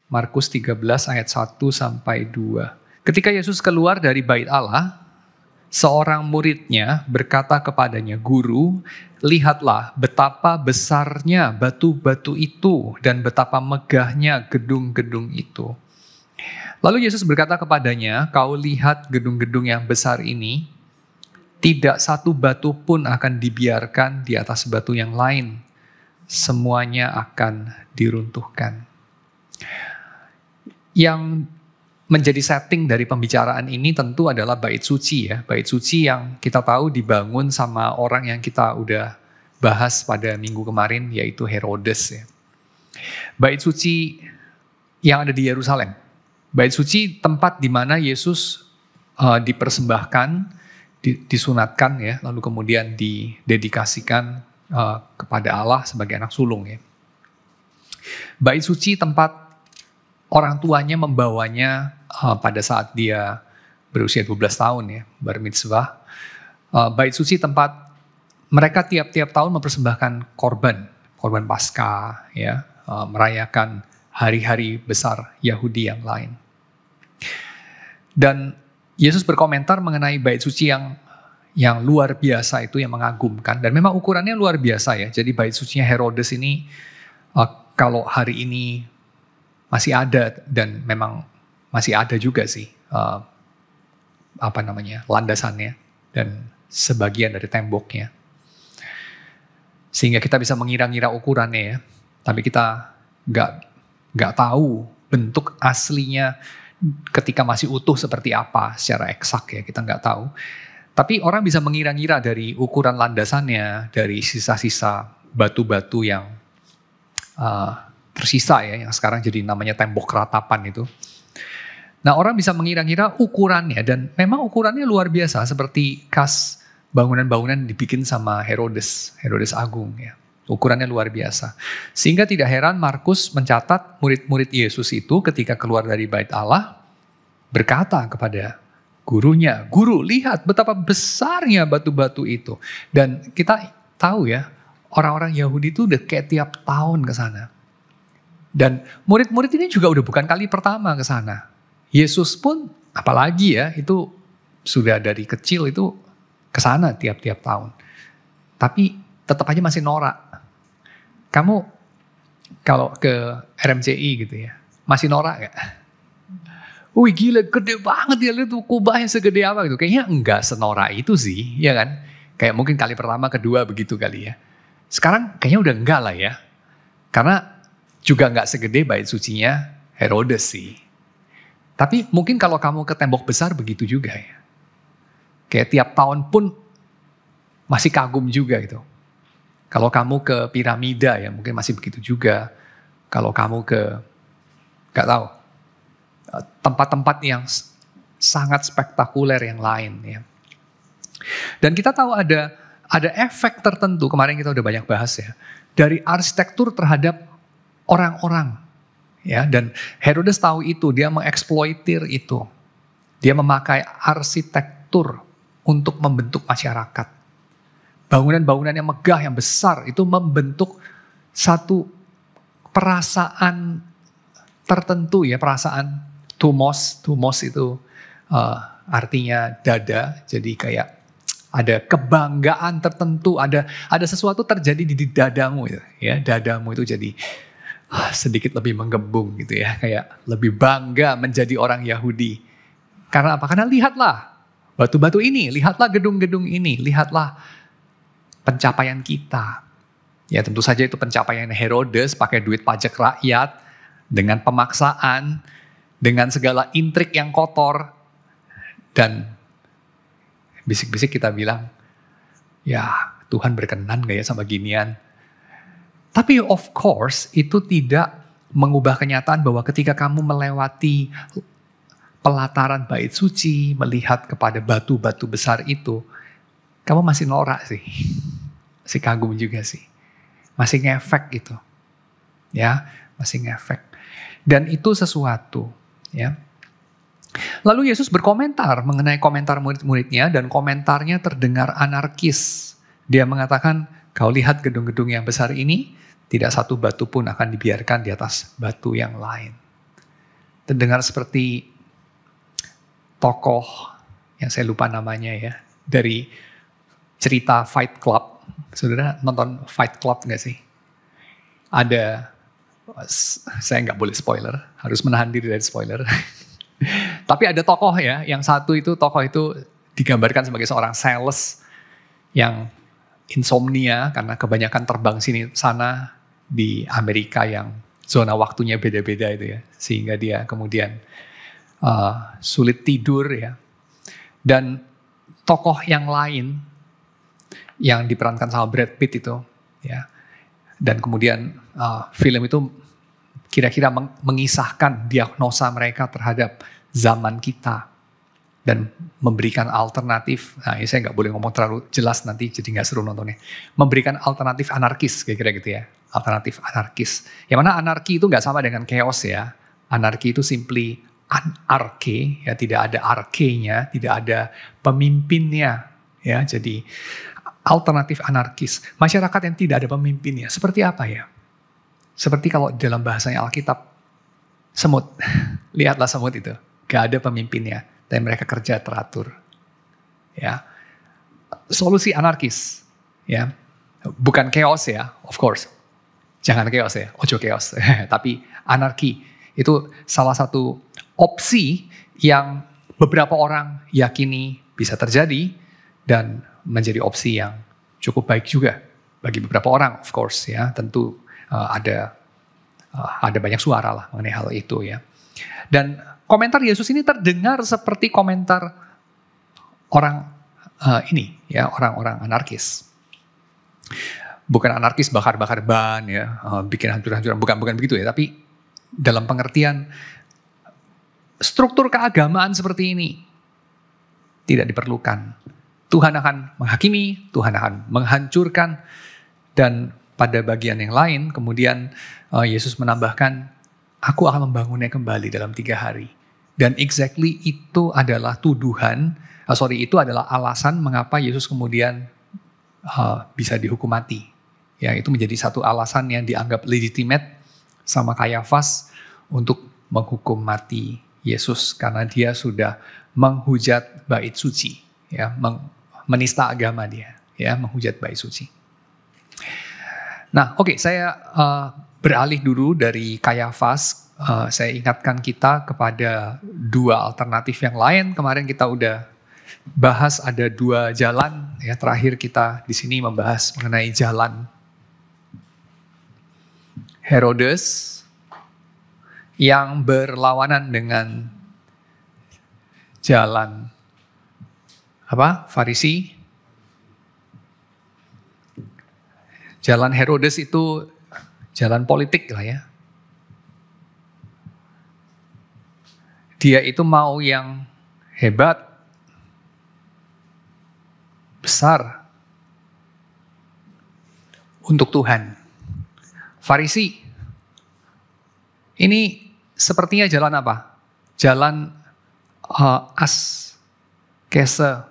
Markus 13 ayat 1 sampai 2. Ketika Yesus keluar dari bait Allah, seorang muridnya berkata kepadanya, "Guru, lihatlah betapa besarnya batu-batu itu dan betapa megahnya gedung-gedung itu." Lalu Yesus berkata kepadanya, "Kau lihat gedung-gedung yang besar ini? Tidak satu batu pun akan dibiarkan di atas batu yang lain. Semuanya akan diruntuhkan." Yang menjadi setting dari pembicaraan ini tentu adalah bait suci ya. Bait suci yang kita tahu dibangun sama orang yang kita udah bahas pada minggu kemarin, yaitu Herodes ya. Bait suci yang ada di Yerusalem. Bait suci tempat di mana Yesus dipersembahkan, disunatkan ya, lalu kemudian didedikasikan kepada Allah sebagai anak sulung ya. Bait suci tempat orang tuanya membawanya pada saat dia berusia 12 tahun ya, bar mitzvah. Bait suci tempat mereka tiap-tiap tahun mempersembahkan korban Paskah ya, merayakan hari-hari besar Yahudi yang lain. Dan Yesus berkomentar mengenai bait suci yang luar biasa itu, yang mengagumkan, dan memang ukurannya luar biasa ya. Jadi bait sucinya Herodes ini kalau hari ini masih ada, dan memang masih ada juga sih landasannya dan sebagian dari temboknya, sehingga kita bisa mengira-ngira ukurannya ya, tapi kita nggak tahu bentuk aslinya ketika masih utuh seperti apa secara eksak ya, kita nggak tahu. Tapi orang bisa mengira-ngira dari ukuran landasannya, dari sisa-sisa batu-batu yang tersisa ya, yang sekarang jadi namanya tembok ratapan itu. Nah, orang bisa mengira-ngira ukurannya, dan memang ukurannya luar biasa, seperti khas bangunan-bangunan dibikin sama Herodes Agung ya. Ukurannya luar biasa. Sehingga tidak heran Markus mencatat murid-murid Yesus itu ketika keluar dari bait Allah berkata kepada gurunya, "Guru, lihat betapa besarnya batu-batu itu." Dan kita tahu ya, orang-orang Yahudi itu udah kayak tiap tahun ke sana. Dan murid-murid ini juga udah bukan kali pertama ke sana. Yesus pun apalagi ya, itu sudah dari kecil itu ke sana tiap-tiap tahun. Tapi tetap aja masih norak. Kamu kalau ke RMCI gitu ya, masih norak gak? Wih gila, gede banget ya, lihat tuh kubahnya segede apa gitu. Kayaknya enggak senorak itu sih, ya kan? Kayak mungkin kali pertama, kedua begitu kali ya. Sekarang kayaknya udah enggak lah ya. Karena juga enggak segede bait sucinya Herodes sih. Tapi mungkin kalau kamu ke tembok besar begitu juga ya. Kayak tiap tahun pun masih kagum juga gitu. Kalau kamu ke piramida ya mungkin masih begitu juga. Kalau kamu ke, enggak tahu, tempat-tempat yang sangat spektakuler yang lain ya. Dan kita tahu ada efek tertentu, kemarin kita udah banyak bahas ya, dari arsitektur terhadap orang-orang ya, dan Herodes tahu itu, dia mengeksploitir itu. Dia memakai arsitektur untuk membentuk masyarakat. Bangunan-bangunan yang megah, yang besar itu membentuk satu perasaan tertentu ya, perasaan tumos itu artinya dada, jadi kayak ada kebanggaan tertentu, ada sesuatu terjadi di dadamu ya, dadamu itu jadi sedikit lebih menggembung gitu ya, kayak lebih bangga menjadi orang Yahudi. Karena apa? Karena lihatlah batu-batu ini, lihatlah gedung-gedung ini, lihatlah pencapaian kita. Ya tentu saja itu pencapaian Herodes, pakai duit pajak rakyat, dengan pemaksaan, dengan segala intrik yang kotor, dan bisik-bisik kita bilang, ya Tuhan berkenan gak ya sama ginian? Tapi of course itu tidak mengubah kenyataan bahwa ketika kamu melewati pelataran bait suci, melihat kepada batu-batu besar itu, kamu masih norak sih. Masih kagum juga sih. Masih ngefek gitu. Ya, masih ngefek. Dan itu sesuatu, ya. Lalu Yesus berkomentar mengenai komentar murid-muridnya, dan komentarnya terdengar anarkis. Dia mengatakan, "Kau lihat gedung-gedung yang besar ini, tidak satu batu pun akan dibiarkan di atas batu yang lain." terdengar seperti tokoh yang saya lupa namanya ya, dari cerita Fight Club. Saudara nonton Fight Club nggak sih? Ada, saya nggak boleh spoiler, harus menahan diri dari spoiler. Tapi ada tokoh ya, yang satu itu tokoh itu digambarkan sebagai seorang sales yang insomnia karena kebanyakan terbang sini sana di Amerika yang zona waktunya beda-beda itu ya, sehingga dia kemudian sulit tidur ya. Dan tokoh yang lain yang diperankan sama Brad Pitt itu ya, dan kemudian film itu kira-kira mengisahkan diagnosa mereka terhadap zaman kita dan memberikan alternatif. Nah, ini saya nggak boleh ngomong terlalu jelas nanti jadi nggak seru nontonnya. Memberikan alternatif anarkis kira-kira gitu ya, alternatif anarkis. Yang mana anarki itu nggak sama dengan chaos ya. Anarki itu simply anarke ya, tidak ada arkenya, tidak ada pemimpinnya ya. Jadi alternatif anarkis, masyarakat yang tidak ada pemimpinnya. Seperti apa ya? Seperti kalau dalam bahasanya Alkitab, semut. Lihatlah semut itu, gak ada pemimpinnya, dan mereka kerja teratur. Ya, solusi anarkis, ya, bukan chaos ya, of course. Jangan chaos ya, ojo chaos. Tapi anarki itu salah satu opsi yang beberapa orang yakini bisa terjadi dan menjadi opsi yang cukup baik juga bagi beberapa orang, of course ya. Tentu ada banyak suara lah mengenai hal itu ya. Dan komentar Yesus ini terdengar seperti komentar orang ini ya, orang-orang anarkis. Bukan anarkis bakar-bakar ban ya, bikin hancur-hancuran, bukan begitu ya. Tapi dalam pengertian struktur keagamaan seperti ini tidak diperlukan. Tuhan akan menghakimi, Tuhan akan menghancurkan, dan pada bagian yang lain kemudian Yesus menambahkan, aku akan membangunnya kembali dalam 3 hari. Dan exactly itu adalah itu adalah alasan mengapa Yesus kemudian bisa dihukum mati. Ya, itu menjadi satu alasan yang dianggap legitimate sama Kayafas untuk menghukum mati Yesus karena dia sudah menghujat bait suci, ya, menista agama dia, ya, menghujat bait suci. Nah, oke, saya beralih dulu dari Kayafas. Saya ingatkan kita kepada 2 alternatif yang lain. Kemarin kita udah bahas ada 2 jalan. Ya, terakhir kita di sini membahas mengenai jalan Herodes yang berlawanan dengan jalan Farisi. Jalan Herodes itu jalan politik lah ya. Dia itu mau yang hebat, besar untuk Tuhan. Farisi ini sepertinya jalan apa? Jalan askese,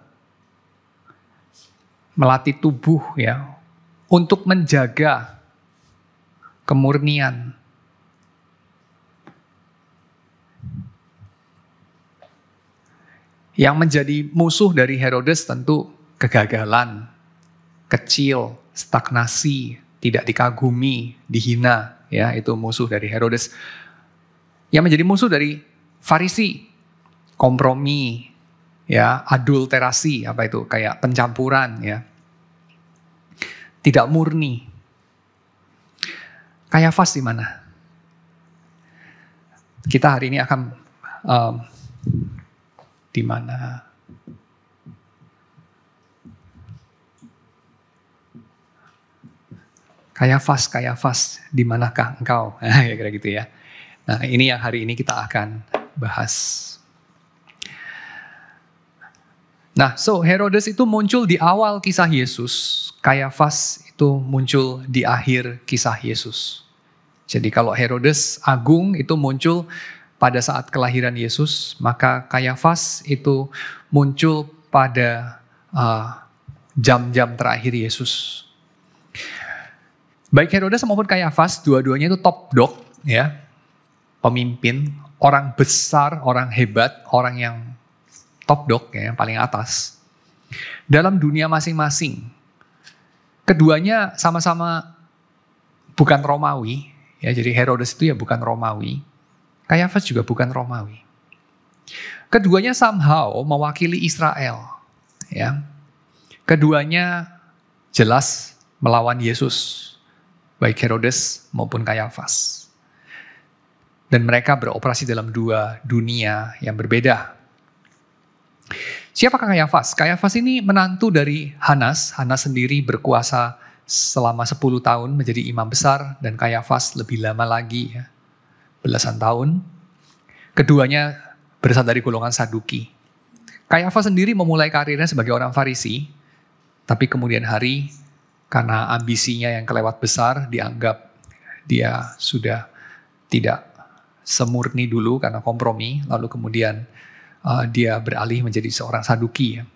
melatih tubuh ya, untuk menjaga kemurnian. Yang menjadi musuh dari Herodes tentu kegagalan, kecil, stagnasi, tidak dikagumi, dihina, ya, itu musuh dari Herodes. Yang menjadi musuh dari Farisi, kompromi, ya, adulterasi, apa itu, kayak pencampuran, ya, tidak murni. Kayafas di mana? Kita hari ini akan di mana? Kayafas, di manakah engkau? Ya kira gitu ya. Nah, ini yang hari ini kita akan bahas. Nah, Herodes itu muncul di awal kisah Yesus. Kayafas itu muncul di akhir kisah Yesus. Jadi kalau Herodes agung itu muncul pada saat kelahiran Yesus, maka Kayafas itu muncul pada jam-jam terakhir Yesus. Baik Herodes maupun Kayafas, dua-duanya itu top dog, ya. pemimpin, orang besar, orang hebat, orang yang top dog, ya, yang paling atas. Dalam dunia masing-masing. Keduanya sama-sama bukan Romawi, ya, jadi Herodes itu ya bukan Romawi. Kayafas juga bukan Romawi. Keduanya somehow mewakili Israel, ya. Keduanya jelas melawan Yesus, baik Herodes maupun Kayafas. Dan mereka beroperasi dalam dua dunia yang berbeda. Siapakah Kayafas? Kayafas ini menantu dari Hanas. Hanas sendiri berkuasa selama 10 tahun menjadi imam besar, dan Kayafas lebih lama lagi, ya, belasan tahun. Keduanya berasal dari golongan Saduki. Kayafas sendiri memulai karirnya sebagai orang Farisi, tapi kemudian hari karena ambisinya yang kelewat besar, dianggap dia sudah tidak semurni dulu karena kompromi, lalu kemudian dia beralih menjadi seorang Saduki. Ya.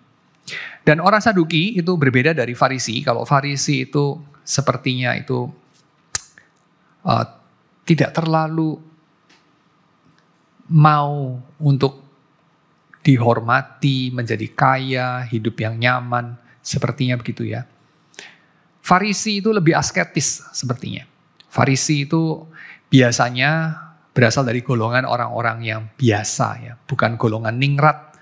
Dan orang Saduki itu berbeda dari Farisi. Kalau Farisi itu sepertinya itu tidak terlalu mau untuk dihormati, menjadi kaya, hidup yang nyaman, sepertinya begitu ya. Farisi itu lebih asketis sepertinya. Farisi itu biasanya berasal dari golongan orang-orang yang biasa, ya, bukan golongan ningrat.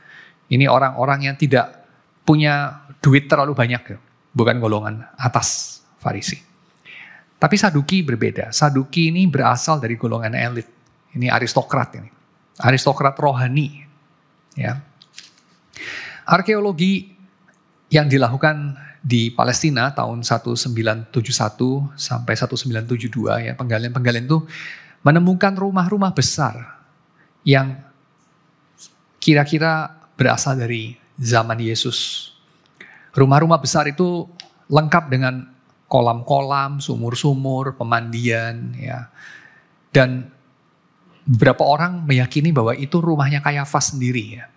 Ini orang-orang yang tidak punya duit terlalu banyak, ya, bukan golongan atas Farisi. Tapi Saduki berbeda. Saduki ini berasal dari golongan elit. Ini aristokrat ini. Aristokrat rohani. Ya. Arkeologi yang dilakukan di Palestina tahun 1971 sampai 1972, ya, penggalian-penggalian itu menemukan rumah-rumah besar yang kira-kira berasal dari zaman Yesus. Rumah-rumah besar itu lengkap dengan kolam-kolam, sumur-sumur, pemandian, ya. Dan beberapa orang meyakini bahwa itu rumahnya Kayafas sendiri, ya.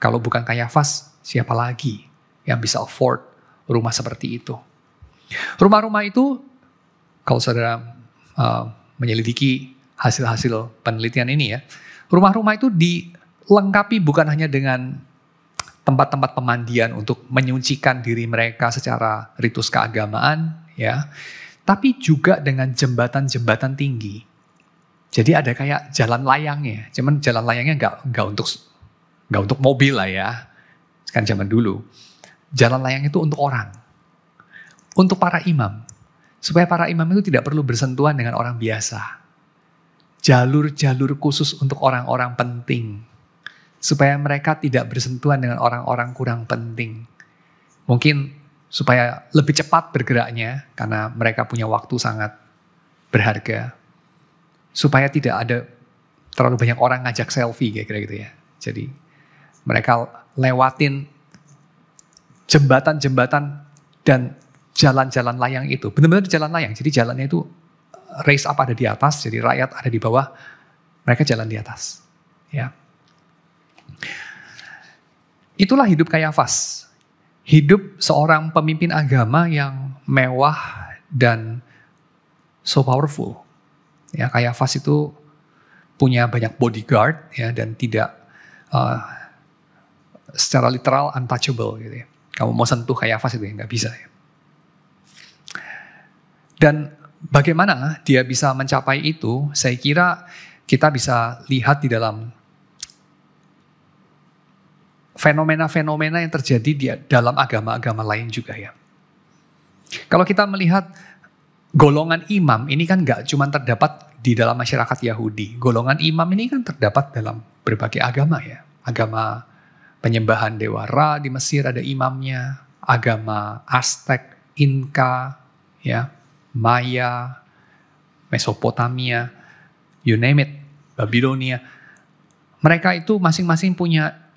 Kalau bukan Kayafas, siapa lagi yang bisa afford rumah seperti itu? Rumah-rumah itu, kalau saudara menyelidiki hasil-hasil penelitian ini, ya, rumah-rumah itu dilengkapi bukan hanya dengan tempat-tempat pemandian untuk menyucikan diri mereka secara ritus keagamaan, ya, tapi juga dengan jembatan-jembatan tinggi. Jadi ada kayak jalan layangnya, cuman jalan layangnya nggak untuk mobil lah, ya, kan zaman dulu. Jalan layang itu untuk orang, untuk para imam, supaya para imam itu tidak perlu bersentuhan dengan orang biasa. Jalur-jalur khusus untuk orang-orang penting, supaya mereka tidak bersentuhan dengan orang-orang kurang penting. Mungkin supaya lebih cepat bergeraknya, karena mereka punya waktu sangat berharga. Supaya tidak ada terlalu banyak orang ngajak selfie, kira-kira gitu, ya. Jadi mereka lewatin jembatan-jembatan dan jalan-jalan layang itu. Benar-benar jalan layang, jadi jalannya itu raise up ada di atas, jadi rakyat ada di bawah, mereka jalan di atas. Ya. Itulah hidup Kayafas. Hidup seorang pemimpin agama yang mewah dan so powerful. Ya, Kayafas itu punya banyak bodyguard, ya, dan tidak secara literal untouchable gitu, ya. Kamu mau sentuh Kayafas itu ya nggak bisa. Ya. Dan bagaimana dia bisa mencapai itu? Saya kira kita bisa lihat di dalam fenomena-fenomena yang terjadi di dalam agama-agama lain juga, ya. Kalau kita melihat golongan imam ini kan nggak cuma terdapat di dalam masyarakat Yahudi. Golongan imam ini kan terdapat dalam berbagai agama, ya. Agama penyembahan dewa Ra di Mesir ada imamnya, agama Aztek, Inka, ya, Maya, Mesopotamia, you name it, Babilonia. Mereka itu masing-masing punya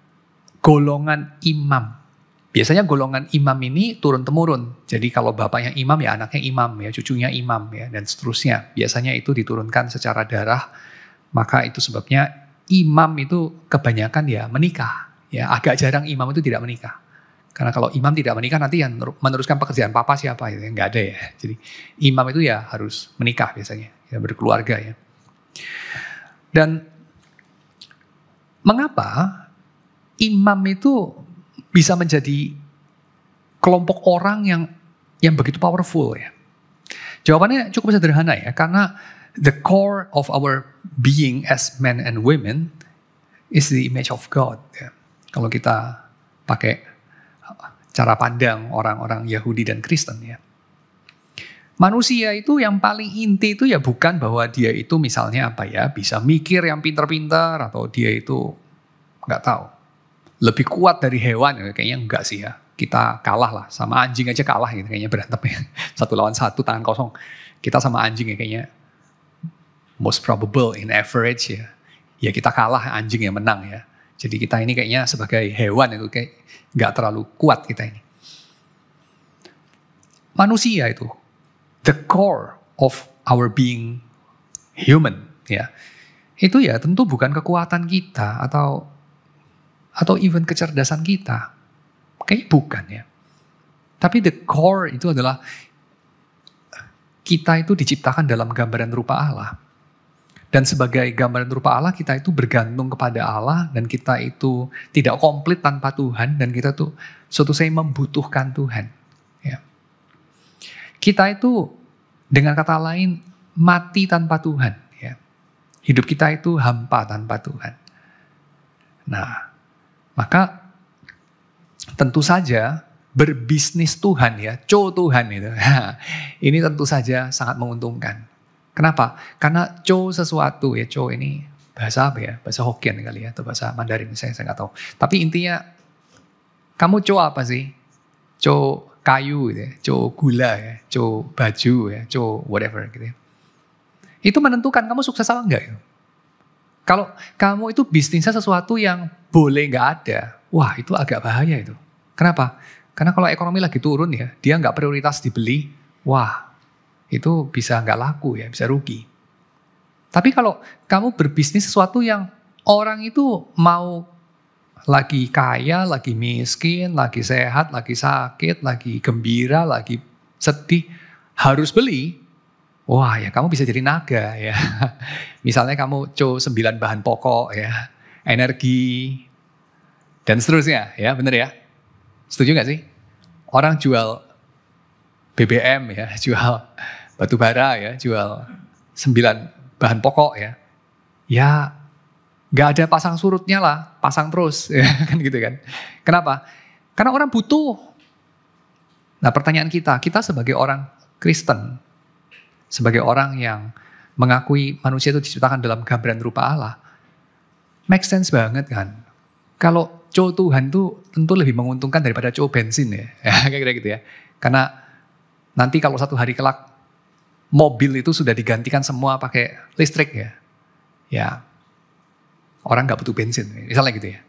golongan imam. Biasanya golongan imam ini turun-temurun. Jadi kalau bapaknya imam, ya anaknya imam, ya cucunya imam, ya, dan seterusnya. Biasanya itu diturunkan secara darah. Maka itu sebabnya imam itu kebanyakan ya menikah. Ya, agak jarang imam itu tidak menikah. Karena kalau imam tidak menikah nanti yang meneruskan pekerjaan papa siapa? Ya, nggak ada, ya. Jadi imam itu ya harus menikah biasanya, ya, berkeluarga, ya. Dan mengapa imam itu bisa menjadi kelompok orang yang begitu powerful ya? Jawabannya cukup sederhana ya, karena the core of our being as men and women is the image of God. Ya. Kalau kita pakai cara pandang orang-orang Yahudi dan Kristen ya. Manusia itu yang paling inti itu ya bukan bahwa dia itu misalnya apa ya, bisa mikir yang pintar-pintar atau dia itu nggak tahu. Lebih kuat dari hewan ya, kayaknya enggak sih ya. Kita kalah lah, sama anjing aja kalah gitu kayaknya berantemnya. 1 lawan 1 tangan kosong. Kita sama anjing ya kayaknya most probable in average ya. Ya kita kalah, anjing yang menang ya. Jadi kita ini kayaknya sebagai hewan itu kayak nggak terlalu kuat kita ini. Manusia itu, the core of our being human ya. Itu ya tentu bukan kekuatan kita atau even kecerdasan kita. Kayaknya bukan ya. Tapi the core itu adalah kita itu diciptakan dalam gambaran rupa Allah. Dan sebagai gambaran rupa Allah kita itu bergantung kepada Allah dan kita itu tidak komplit tanpa Tuhan dan kita tuh suatu saat membutuhkan Tuhan. Ya. Kita itu dengan kata lain mati tanpa Tuhan. Ya. Hidup kita itu hampa tanpa Tuhan. Nah, maka tentu saja berbisnis Tuhan ya, Tuhan itu. Ini tentu saja sangat menguntungkan. Kenapa? Karena sesuatu ya, ini bahasa apa ya? Bahasa Hokkien kali ya, atau bahasa Mandarin, saya nggak tahu. Tapi intinya, kamu apa sih? Kayu gitu ya, gula ya, baju ya, whatever gitu ya. Itu menentukan kamu sukses apa enggak ya. Kalau kamu itu bisnisnya sesuatu yang boleh nggak ada, wah itu agak bahaya itu. Kenapa? Karena kalau ekonomi lagi turun ya, dia nggak prioritas dibeli, wah itu bisa nggak laku ya, bisa rugi. Tapi kalau kamu berbisnis sesuatu yang orang itu mau lagi kaya, lagi miskin, lagi sehat, lagi sakit, lagi gembira, lagi sedih, harus beli, wah ya kamu bisa jadi naga ya. Misalnya kamu 9 bahan pokok ya, energi, dan seterusnya ya, bener ya? Setuju gak sih? Orang jual BBM ya, jual batu bara ya, jual 9 bahan pokok ya. Ya gak ada pasang surutnya lah, pasang terus ya, kan gitu kan. Kenapa? Karena orang butuh. Nah pertanyaan kita sebagai orang Kristen, sebagai orang yang mengakui manusia itu diciptakan dalam gambaran rupa Allah, make sense banget kan. Kalau Tuhan tuh tentu lebih menguntungkan daripada bensin ya. Kayak gitu ya. Karena nanti kalau satu hari kelak mobil itu sudah digantikan semua pakai listrik ya. Ya orang gak butuh bensin misalnya gitu ya.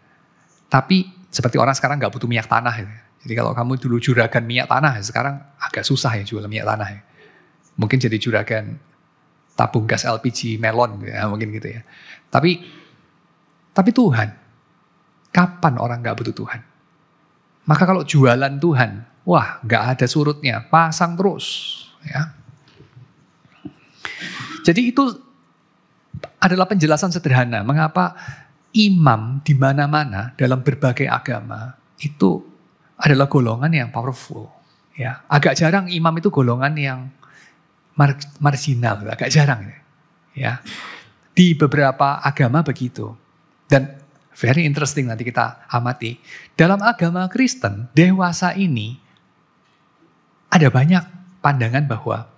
Tapi seperti orang sekarang gak butuh minyak tanah ya. Jadi kalau kamu dulu juragan minyak tanah sekarang agak susah ya jual minyak tanah ya. Mungkin jadi juragan tabung gas LPG melon ya, mungkin gitu ya. Tapi Tuhan, kapan orang gak butuh Tuhan? Maka kalau jualan Tuhan, wah gak ada surutnya, pasang terus. Ya. Jadi itu adalah penjelasan sederhana mengapa imam di mana-mana dalam berbagai agama itu adalah golongan yang powerful. Ya. Agak jarang imam itu golongan yang marginal, agak jarang. Ya. Di beberapa agama begitu. Dan very interesting nanti kita amati. Dalam agama Kristen, dewasa ini ada banyak pandangan bahwa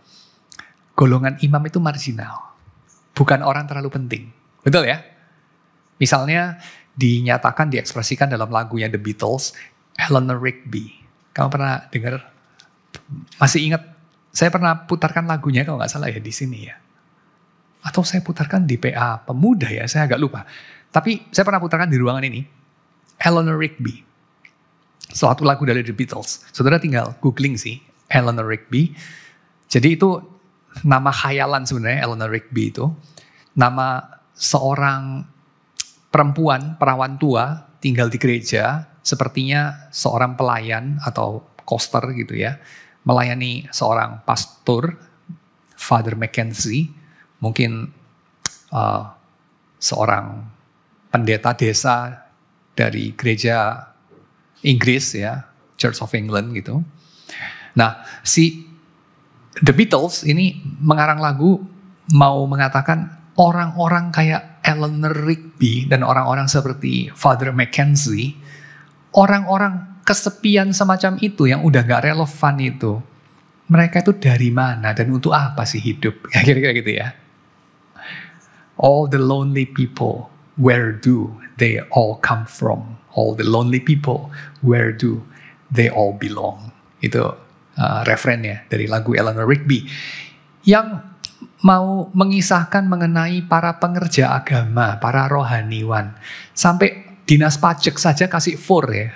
golongan imam itu marginal. Bukan orang terlalu penting. Betul ya? Misalnya dinyatakan, diekspresikan dalam lagunya The Beatles, Eleanor Rigby. Kamu pernah dengar? Masih ingat? Saya pernah putarkan lagunya kalau nggak salah ya di sini ya. Atau saya putarkan di PA Pemuda ya, saya agak lupa. Tapi saya pernah putarkan di ruangan ini, Eleanor Rigby. Suatu lagu dari The Beatles. Saudara tinggal googling sih, Eleanor Rigby. Jadi itu nama khayalan sebenarnya Eleanor Rigby itu. Nama seorang perempuan, perawan tua, tinggal di gereja. Sepertinya seorang pelayan atau koster gitu ya. Melayani seorang pastor, Father Mackenzie. Mungkin seorang pendeta desa dari gereja Inggris ya, Church of England gitu. Nah, si The Beatles ini mengarang lagu mau mengatakan orang-orang kayak Eleanor Rigby dan orang-orang seperti Father Mackenzie, orang-orang kesepian semacam itu yang udah gak relevan itu, mereka itu dari mana dan untuk apa sih hidup? Ya, kira-kira gitu ya. All the lonely people, where do they all come from? All the lonely people, where do they all belong? Itu referennya dari lagu Eleanor Rigby yang mau mengisahkan mengenai para pengerja agama, para rohaniwan. Sampai dinas pajak saja kasih for ya.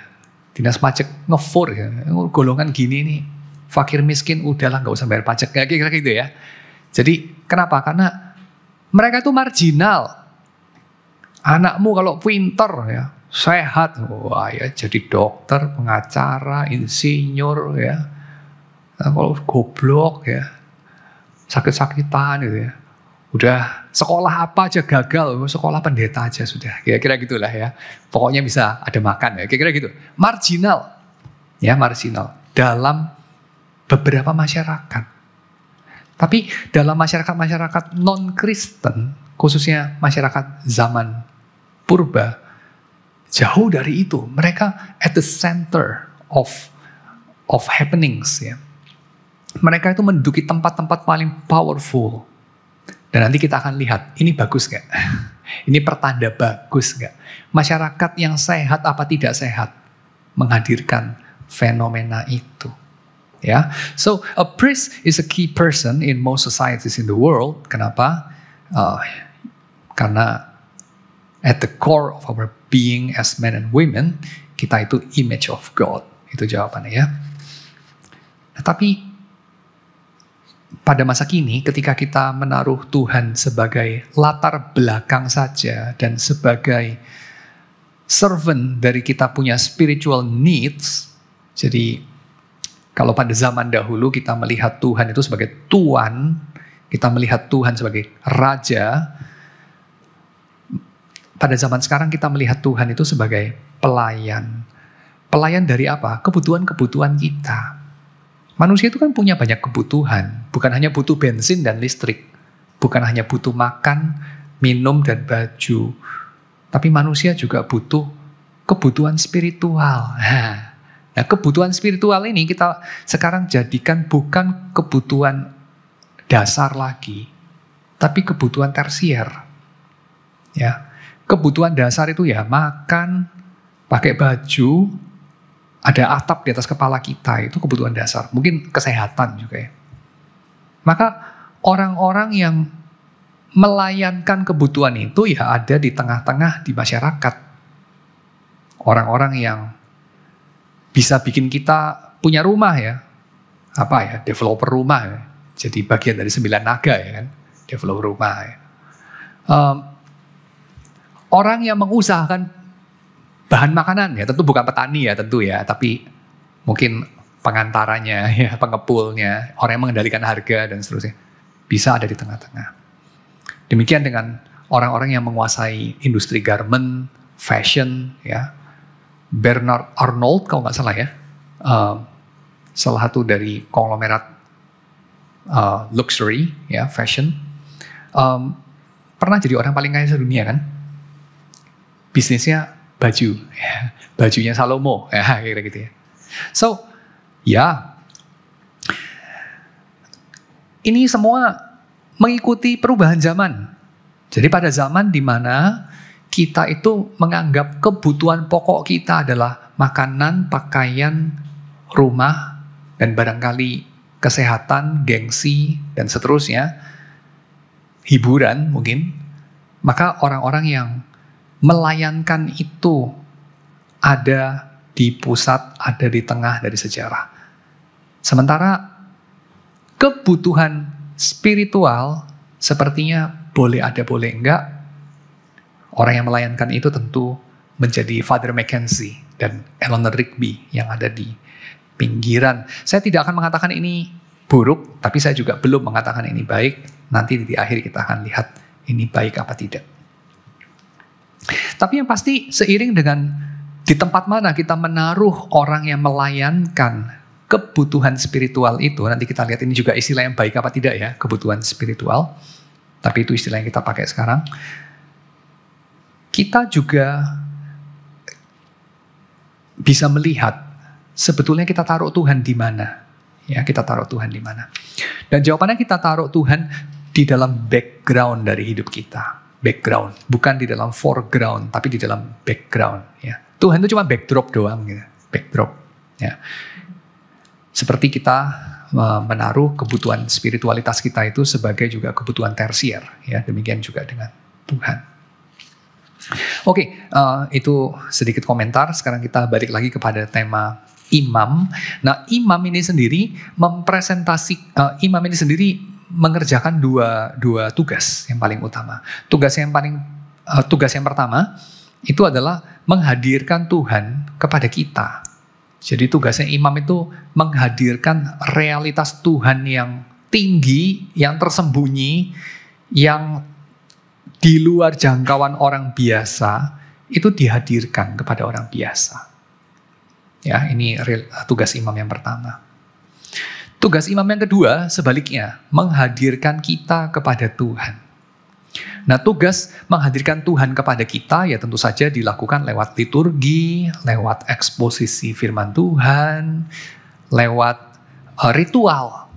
Dinas pajak ngefor ya. Golongan gini nih, fakir miskin udahlah gak usah bayar pajak. Kayak kira-kira gitu ya. Jadi kenapa? Karena mereka itu marginal. Anakmu kalau pinter ya, sehat, wah ya jadi dokter, pengacara, insinyur ya. Nah, kalau goblok ya, sakit-sakitan gitu ya. Udah sekolah apa aja gagal, sekolah pendeta aja sudah. Kira-kira gitulah ya. Pokoknya bisa ada makan ya, kira-kira gitu. Marginal. Ya, marginal dalam beberapa masyarakat. Tapi dalam masyarakat-masyarakat non-Kristen, khususnya masyarakat zaman purba, jauh dari itu. Mereka at the center of happenings ya. Mereka itu menduduki tempat-tempat paling powerful. Dan nanti kita akan lihat, ini bagus gak? Ini pertanda bagus gak? Masyarakat yang sehat apa tidak sehat menghadirkan fenomena itu. Ya, so a priest is a key person in most societies in the world. Kenapa? Karena at the core of our being as men and women, kita itu image of God. Itu jawabannya ya. Tapi pada masa kini, ketika kita menaruh Tuhan sebagai latar belakang saja dan sebagai servant dari kita punya spiritual needs, jadi kalau pada zaman dahulu kita melihat Tuhan itu sebagai Tuan, kita melihat Tuhan sebagai Raja, pada zaman sekarang kita melihat Tuhan itu sebagai pelayan. Pelayan dari apa? Kebutuhan-kebutuhan kita. Manusia itu kan punya banyak kebutuhan, bukan hanya butuh bensin dan listrik, bukan hanya butuh makan, minum, dan baju, tapi manusia juga butuh kebutuhan spiritual. Nah, kebutuhan spiritual ini kita sekarang jadikan bukan kebutuhan dasar lagi, tapi kebutuhan tersier. Ya, kebutuhan dasar itu ya makan, pakai baju, ada atap di atas kepala kita, itu kebutuhan dasar. Mungkin kesehatan juga ya. Maka orang-orang yang melayankan kebutuhan itu ya ada di tengah-tengah di masyarakat. Orang-orang yang bisa bikin kita punya rumah ya. Apa ya, developer rumah ya. Jadi bagian dari 9 naga ya kan, developer rumah ya. Orang yang mengusahakan bahan makanan ya, tentu bukan petani ya tentu ya, tapi mungkin pengantaranya ya, pengepulnya, orang yang mengendalikan harga dan seterusnya, bisa ada di tengah-tengah. Demikian dengan orang-orang yang menguasai industri garment, fashion ya. Bernard Arnault kalau nggak salah ya, salah satu dari konglomerat luxury ya, fashion, pernah jadi orang paling kaya sedunia kan. Bisnisnya baju, ya. Bajunya Salomo, ya kira gitu ya. So, ya, ini semua mengikuti perubahan zaman. Jadi pada zaman di mana kita itu menganggap kebutuhan pokok kita adalah makanan, pakaian, rumah, dan barangkali kesehatan, gengsi, dan seterusnya, hiburan mungkin, maka orang-orang yang melayankan itu ada di pusat, ada di tengah dari sejarah. Sementara kebutuhan spiritual sepertinya boleh ada, boleh enggak. Orang yang melayankan itu tentu menjadi Father Mackenzie dan Eleanor Rigby yang ada di pinggiran. Saya tidak akan mengatakan ini buruk, tapi saya juga belum mengatakan ini baik. Nanti di akhir kita akan lihat ini baik apa tidak. Tapi yang pasti seiring dengan di tempat mana kita menaruh orang yang melayankan kebutuhan spiritual itu, nanti kita lihat ini juga istilah yang baik apa tidak ya, kebutuhan spiritual. Tapi itu istilah yang kita pakai sekarang. Kita juga bisa melihat sebetulnya kita taruh Tuhan di mana. Ya, kita taruh Tuhan di mana. Dan jawabannya kita taruh Tuhan di dalam background dari hidup kita. Background, bukan di dalam foreground, tapi di dalam background. Ya. Tuhan itu cuma backdrop doang, gitu. Backdrop. Ya. Seperti kita menaruh kebutuhan spiritualitas kita itu sebagai juga kebutuhan tersier. Ya, demikian juga dengan Tuhan. Oke, itu sedikit komentar. Sekarang kita balik lagi kepada tema imam. Nah, imam ini sendiri imam ini sendiri mengerjakan dua tugas yang paling utama. Tugas yang pertama itu adalah menghadirkan Tuhan kepada kita. Jadi tugasnya imam itu menghadirkan realitas Tuhan yang tinggi, yang tersembunyi, yang di luar jangkauan orang biasa, itu dihadirkan kepada orang biasa. Ya, ini tugas imam yang pertama. Tugas imam yang kedua sebaliknya, menghadirkan kita kepada Tuhan. Nah, tugas menghadirkan Tuhan kepada kita ya tentu saja dilakukan lewat liturgi, lewat eksposisi firman Tuhan, lewat ritual.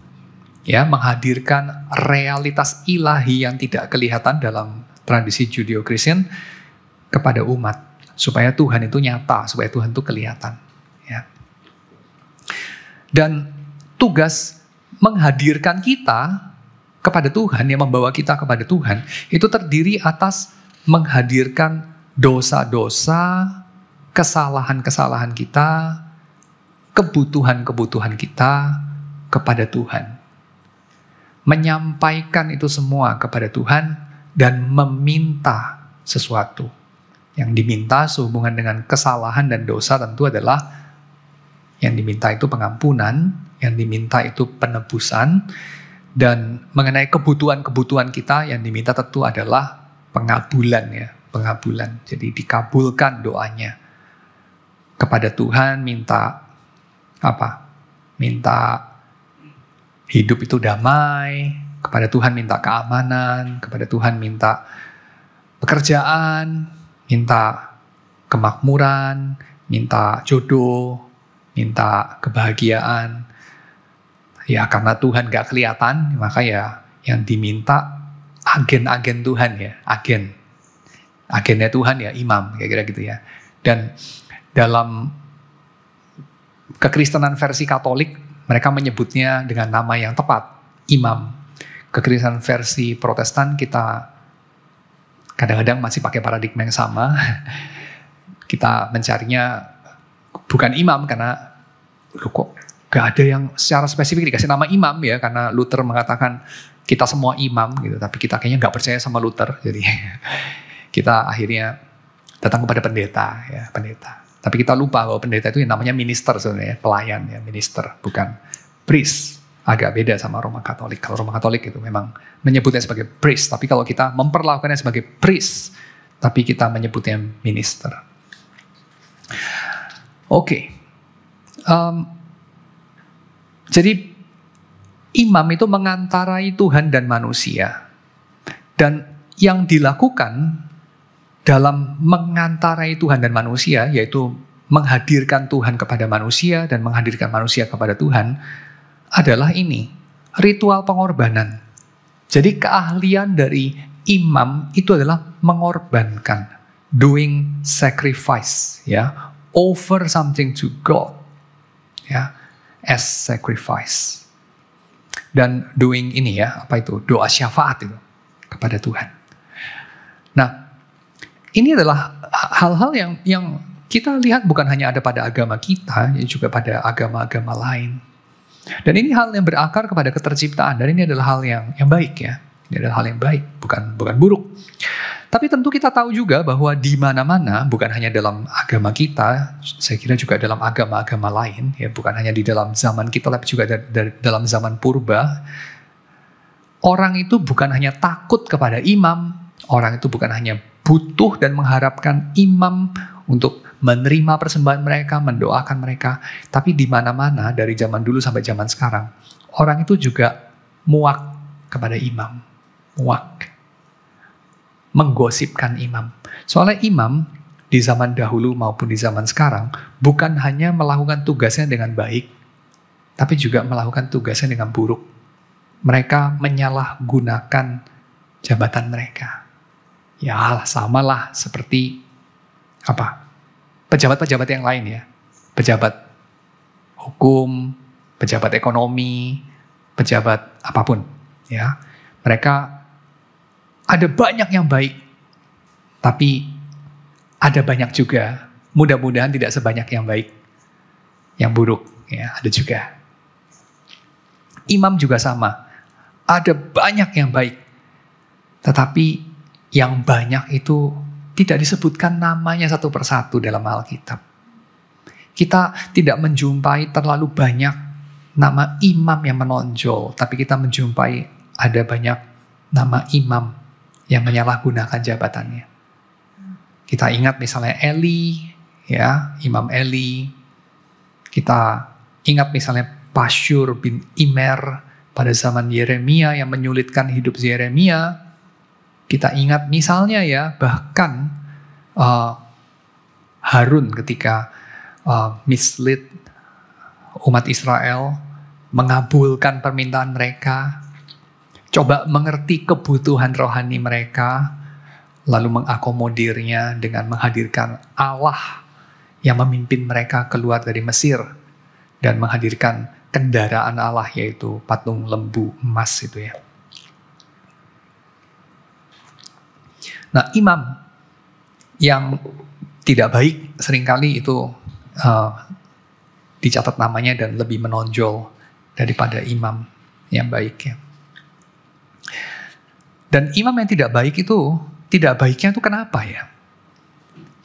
Ya, menghadirkan realitas ilahi yang tidak kelihatan dalam tradisi Judeo-Kristen kepada umat. Supaya Tuhan itu nyata, supaya Tuhan itu kelihatan. Ya. Dan tugas menghadirkan kita kepada Tuhan, yang membawa kita kepada Tuhan, itu terdiri atas menghadirkan dosa-dosa, kesalahan-kesalahan kita, kebutuhan-kebutuhan kita kepada Tuhan. Menyampaikan itu semua kepada Tuhan dan meminta sesuatu. Yang diminta sehubungan dengan kesalahan dan dosa tentu adalah yang diminta itu pengampunan, yang diminta itu penebusan, dan mengenai kebutuhan-kebutuhan kita yang diminta tentu adalah pengabulan ya, pengabulan. Jadi dikabulkan doanya. Kepada Tuhan minta apa? Minta hidup itu damai, kepada Tuhan minta keamanan, kepada Tuhan minta pekerjaan, minta kemakmuran, minta jodoh, minta kebahagiaan. Ya karena Tuhan gak kelihatan, maka ya yang diminta agen-agen Tuhan ya, agen. Agennya Tuhan ya imam, kira-kira gitu ya. Dan dalam kekristenan versi Katolik, mereka menyebutnya dengan nama yang tepat, imam. Kekristenan versi Protestan kita kadang-kadang masih pakai paradigma yang sama. Kita mencarinya bukan imam karena kok gak ada yang secara spesifik dikasih nama imam ya, karena Luther mengatakan kita semua imam gitu, tapi kita kayaknya gak percaya sama Luther, jadi kita akhirnya datang kepada pendeta ya, pendeta. Tapi kita lupa bahwa pendeta itu yang namanya minister sebenarnya, pelayan ya, minister, bukan priest. Agak beda sama Roma Katolik. Kalau Roma Katolik itu memang menyebutnya sebagai priest, tapi kalau kita memperlakukannya sebagai priest, tapi kita menyebutnya minister. Oke. Jadi imam itu mengantarai Tuhan dan manusia. Dan yang dilakukan dalam mengantarai Tuhan dan manusia, yaitu menghadirkan Tuhan kepada manusia dan menghadirkan manusia kepada Tuhan, adalah ini, ritual pengorbanan. Jadi keahlian dari imam itu adalah mengorbankan, doing sacrifice, ya, offer something to God, ya, as sacrifice. Dan doing ini ya, apa itu? Doa syafaat itu kepada Tuhan. Nah, ini adalah hal-hal yang kita lihat bukan hanya ada pada agama kita, ya juga pada agama-agama lain. Dan ini hal yang berakar kepada keterciptaan, dan ini adalah hal yang baik ya. Ini adalah hal yang baik, bukan buruk. Tapi tentu kita tahu juga bahwa di mana-mana, bukan hanya dalam agama kita, saya kira juga dalam agama-agama lain, ya bukan hanya di dalam zaman kita, tapi juga dalam zaman purba, orang itu bukan hanya takut kepada imam, orang itu bukan hanya butuh dan mengharapkan imam untuk menerima persembahan mereka, mendoakan mereka. Tapi di mana-mana dari zaman dulu sampai zaman sekarang, orang itu juga muak kepada imam. Muak. Menggosipkan imam. Soalnya imam di zaman dahulu maupun di zaman sekarang bukan hanya melakukan tugasnya dengan baik, tapi juga melakukan tugasnya dengan buruk. Mereka menyalahgunakan jabatan mereka. Ya, samalah seperti pejabat-pejabat yang lain ya. Pejabat hukum, pejabat ekonomi, pejabat apapun ya. Mereka ada banyak yang baik, tapi ada banyak juga, mudah-mudahan tidak sebanyak yang baik, yang buruk ya, ada juga. Imam juga sama, ada banyak yang baik, tetapi yang banyak itu tidak disebutkan namanya satu persatu dalam Alkitab. Kita tidak menjumpai terlalu banyak nama imam yang menonjol, tapi kita menjumpai ada banyak nama imam yang menyalahgunakan jabatannya. Kita ingat misalnya Eli, ya, Imam Eli. Kita ingat misalnya Pasyur bin Immer pada zaman Yeremia yang menyulitkan hidup Yeremia. Kita ingat misalnya ya, bahkan Harun ketika mislead umat Israel, mengabulkan permintaan mereka, coba mengerti kebutuhan rohani mereka, lalu mengakomodirnya dengan menghadirkan Allah yang memimpin mereka keluar dari Mesir dan menghadirkan kendaraan Allah, yaitu patung lembu emas itu ya. Nah, imam yang tidak baik seringkali itu dicatat namanya dan lebih menonjol daripada imam yang baik ya. Dan imam yang tidak baik itu, tidak baiknya itu kenapa ya?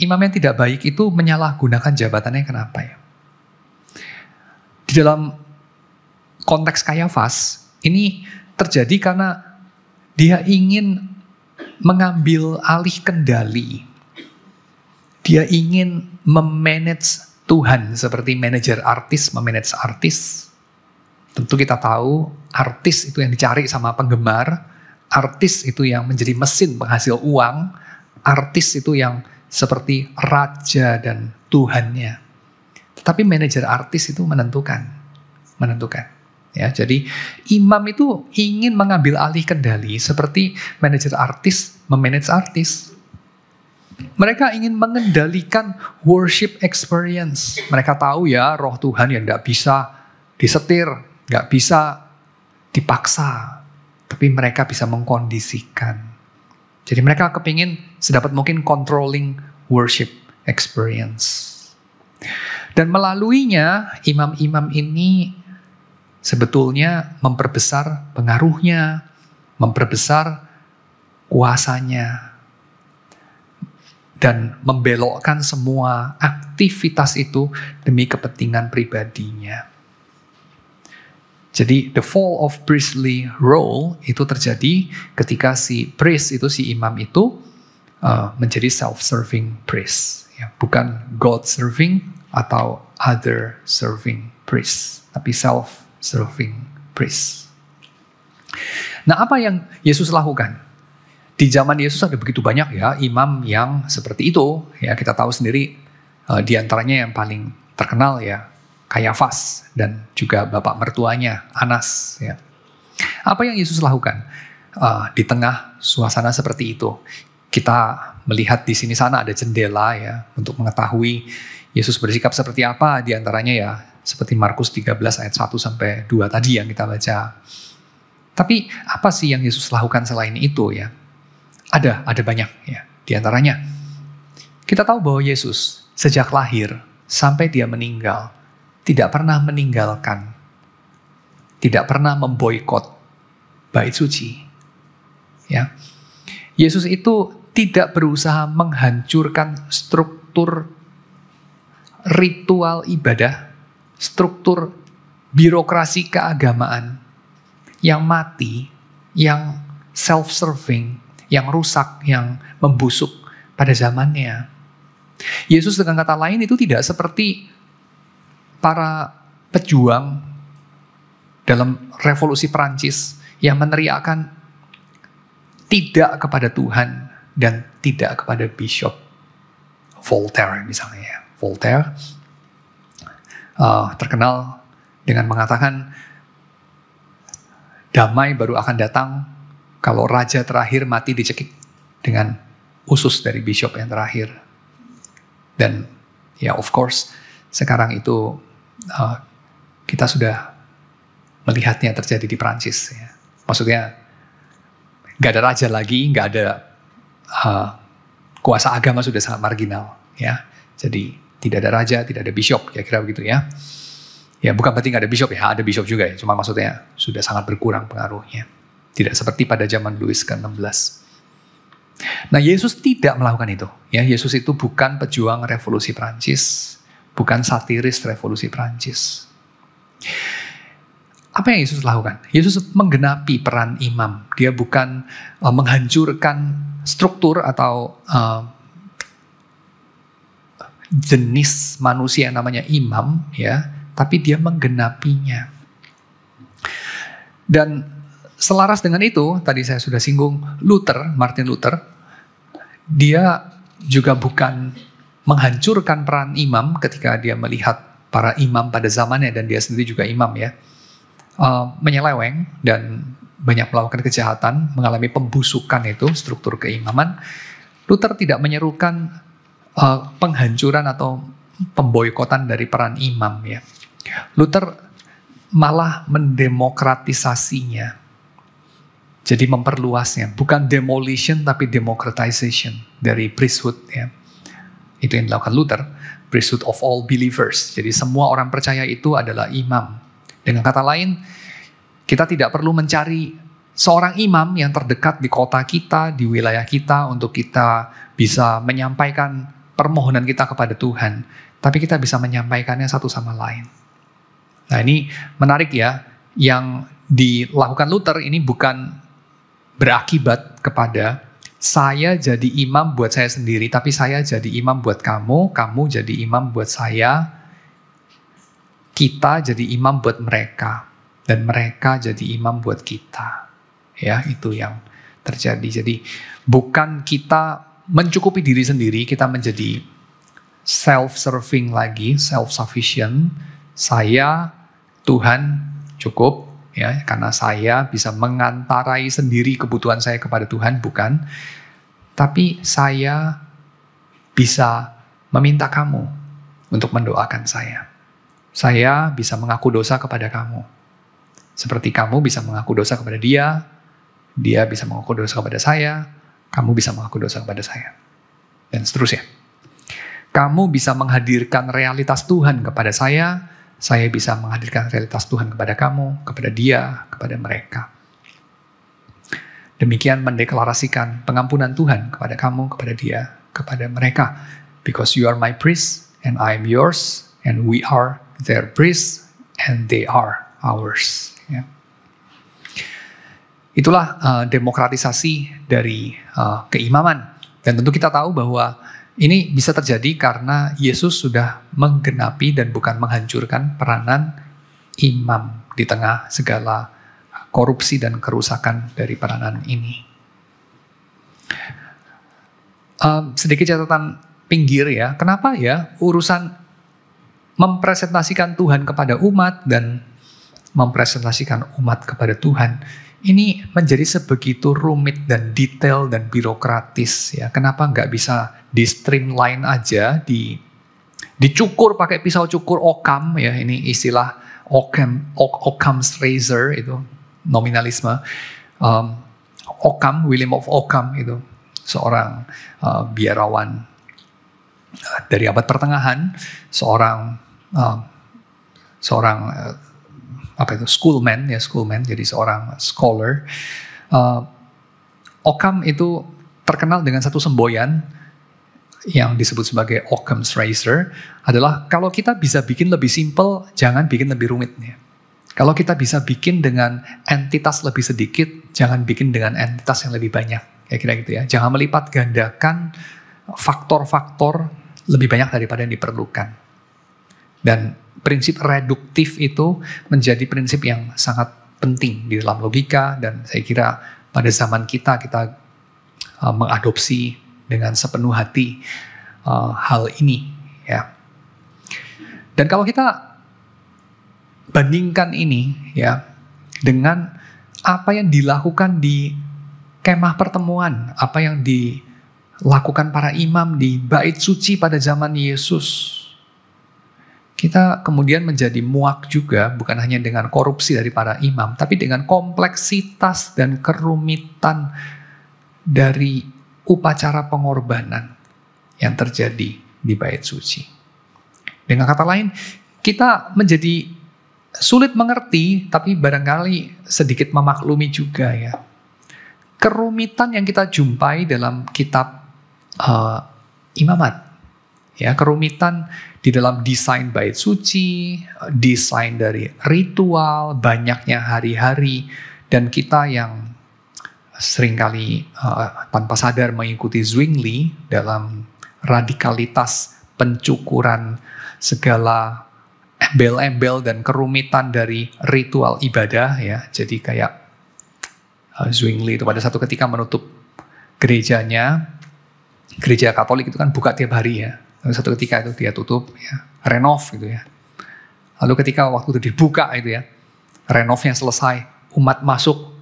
Imam yang tidak baik itu menyalahgunakan jabatannya kenapa ya? Di dalam konteks Kayafas, ini terjadi karena dia ingin mengambil alih kendali. Dia ingin memanage Tuhan seperti manajer artis memanage artis. Tentu kita tahu artis itu yang dicari sama penggemar. Artis itu yang menjadi mesin penghasil uang. Artis itu yang seperti raja dan Tuhannya. Tetapi manajer artis itu menentukan. Ya, jadi imam itu ingin mengambil alih kendali seperti manajer artis memanage artis. Mereka ingin mengendalikan worship experience. Mereka tahu ya roh Tuhan yang tidak bisa disetir, nggak bisa dipaksa. Tapi mereka bisa mengkondisikan. Jadi mereka kepingin sedapat mungkin controlling worship experience. Dan melaluinya imam-imam ini sebetulnya memperbesar pengaruhnya, memperbesar kuasanya, dan membelokkan semua aktivitas itu demi kepentingan pribadinya. Jadi the fall of priestly role itu terjadi ketika si priest itu, si imam itu menjadi self-serving priest. Ya, bukan God-serving atau other-serving priest, tapi self-serving priest. Nah, apa yang Yesus lakukan? Di zaman Yesus ada begitu banyak ya imam yang seperti itu. Ya, kita tahu sendiri di antaranya yang paling terkenal ya Kayafas dan juga bapak mertuanya Anas. Ya. Apa yang Yesus lakukan di tengah suasana seperti itu? Kita melihat di sini sana ada jendela ya untuk mengetahui Yesus bersikap seperti apa. Di antaranya ya seperti Markus 13 ayat 1 sampai 2 tadi yang kita baca. Tapi apa sih yang Yesus lakukan selain itu ya? Ada banyak ya. Di antaranya kita tahu bahwa Yesus sejak lahir sampai dia meninggal tidak pernah meninggalkan, tidak pernah memboikot bait suci. Ya. Yesus itu tidak berusaha menghancurkan struktur ritual ibadah, struktur birokrasi keagamaan yang mati, yang self-serving, yang rusak, yang membusuk pada zamannya. Yesus dengan kata lain itu tidak seperti para pejuang dalam revolusi Perancis yang meneriakkan tidak kepada Tuhan dan tidak kepada bishop. Voltaire misalnya. Voltaire terkenal dengan mengatakan damai baru akan datang kalau raja terakhir mati dicekik dengan usus dari bishop yang terakhir. Dan ya of course sekarang itu kita sudah melihatnya terjadi di Prancis. Ya. Maksudnya gak ada raja lagi, gak ada kuasa agama sudah sangat marginal. Ya. Jadi tidak ada raja, tidak ada bishop, kira-kira begitu ya. Ya bukan berarti gak ada bishop ya, ada bishop juga ya. Cuma maksudnya sudah sangat berkurang pengaruhnya. Tidak seperti pada zaman Louis ke-16. Nah Yesus tidak melakukan itu. Ya, Yesus itu bukan pejuang revolusi Prancis, bukan satiris revolusi Prancis. Apa yang Yesus lakukan? Yesus menggenapi peran imam. Dia bukan menghancurkan struktur atau jenis manusia yang namanya imam, ya, tapi dia menggenapinya. Dan selaras dengan itu, tadi saya sudah singgung Martin Luther, dia juga bukan menghancurkan peran imam ketika dia melihat para imam pada zamannya, dan dia sendiri juga imam ya, menyeleweng dan banyak melakukan kejahatan, mengalami pembusukan itu struktur keimaman. Luther tidak menyerukan penghancuran atau pemboikotan dari peran imam ya. Luther malah mendemokratisasinya. Jadi memperluasnya, bukan demolition tapi democratization dari priesthood ya. Itu yang dilakukan Luther, priesthood of all believers. Jadi semua orang percaya itu adalah imam. Dengan kata lain, kita tidak perlu mencari seorang imam yang terdekat di kota kita, di wilayah kita untuk kita bisa menyampaikan permohonan kita kepada Tuhan. Tapi kita bisa menyampaikannya satu sama lain. Nah ini menarik ya, yang dilakukan Luther ini bukan berakibat kepada saya jadi imam buat saya sendiri, tapi saya jadi imam buat kamu, kamu jadi imam buat saya, kita jadi imam buat mereka, dan mereka jadi imam buat kita. Ya, itu yang terjadi. Jadi bukan kita mencukupi diri sendiri, kita menjadi self-serving lagi, self-sufficient. Saya, Tuhan cukup, ya, karena saya bisa mengantarai sendiri kebutuhan saya kepada Tuhan, bukan. Tapi saya bisa meminta kamu untuk mendoakan saya. Saya bisa mengaku dosa kepada kamu. Seperti kamu bisa mengaku dosa kepada dia, dia bisa mengaku dosa kepada saya, kamu bisa mengaku dosa kepada saya. Dan seterusnya. Kamu bisa menghadirkan realitas Tuhan kepada saya bisa menghadirkan realitas Tuhan kepada kamu, kepada dia, kepada mereka. Demikian mendeklarasikan pengampunan Tuhan kepada kamu, kepada dia, kepada mereka. Because you are my priest, and I am yours, and we are their priests, and they are ours. Ya. Itulah demokratisasi dari keimaman. Dan tentu kita tahu bahwa ini bisa terjadi karena Yesus sudah menggenapi dan bukan menghancurkan peranan imam di tengah segala korupsi dan kerusakan dari peranan ini. Sedikit catatan pinggir ya, kenapa ya urusan mempresentasikan Tuhan kepada umat dan mempresentasikan umat kepada Tuhan ini menjadi sebegitu rumit dan detail dan birokratis ya. Kenapa nggak bisa di streamline aja, dicukur pakai pisau cukur Occam ya, ini istilah Occam's razor itu nominalisme. Occam, William of Occam itu seorang biarawan dari abad pertengahan, seorang schoolman, jadi seorang scholar. Occam itu terkenal dengan satu semboyan yang disebut sebagai Occam's razor, adalah kalau kita bisa bikin lebih simple, jangan bikin lebih rumit. Kalau kita bisa bikin dengan entitas lebih sedikit, jangan bikin dengan entitas yang lebih banyak. Kira-kira gitu ya. Jangan melipat gandakan faktor-faktor lebih banyak daripada yang diperlukan. Dan prinsip reduktif itu menjadi prinsip yang sangat penting di dalam logika, dan saya kira pada zaman kita mengadopsi dengan sepenuh hati hal ini, ya. Dan kalau kita bandingkan ini, ya, dengan apa yang dilakukan di kemah pertemuan, apa yang dilakukan para imam di bait suci pada zaman Yesus, kita kemudian menjadi muak juga, bukan hanya dengan korupsi dari para imam, tapi dengan kompleksitas dan kerumitan dari upacara pengorbanan yang terjadi di bait suci. Dengan kata lain, kita menjadi sulit mengerti, tapi barangkali sedikit memaklumi juga, ya. Kerumitan yang kita jumpai dalam kitab imamat, ya, kerumitan di dalam desain bait suci, desain dari ritual, banyaknya hari-hari, dan kita yang seringkali tanpa sadar mengikuti Zwingli dalam radikalitas pencukuran segala embel-embel dan kerumitan dari ritual ibadah, ya. Jadi kayak Zwingli itu pada satu ketika menutup gerejanya, gereja Katolik itu kan buka tiap hari, ya. Lalu satu ketika itu dia tutup, ya, renov gitu, ya. Lalu ketika waktu itu dibuka itu, ya, renovnya selesai, umat masuk,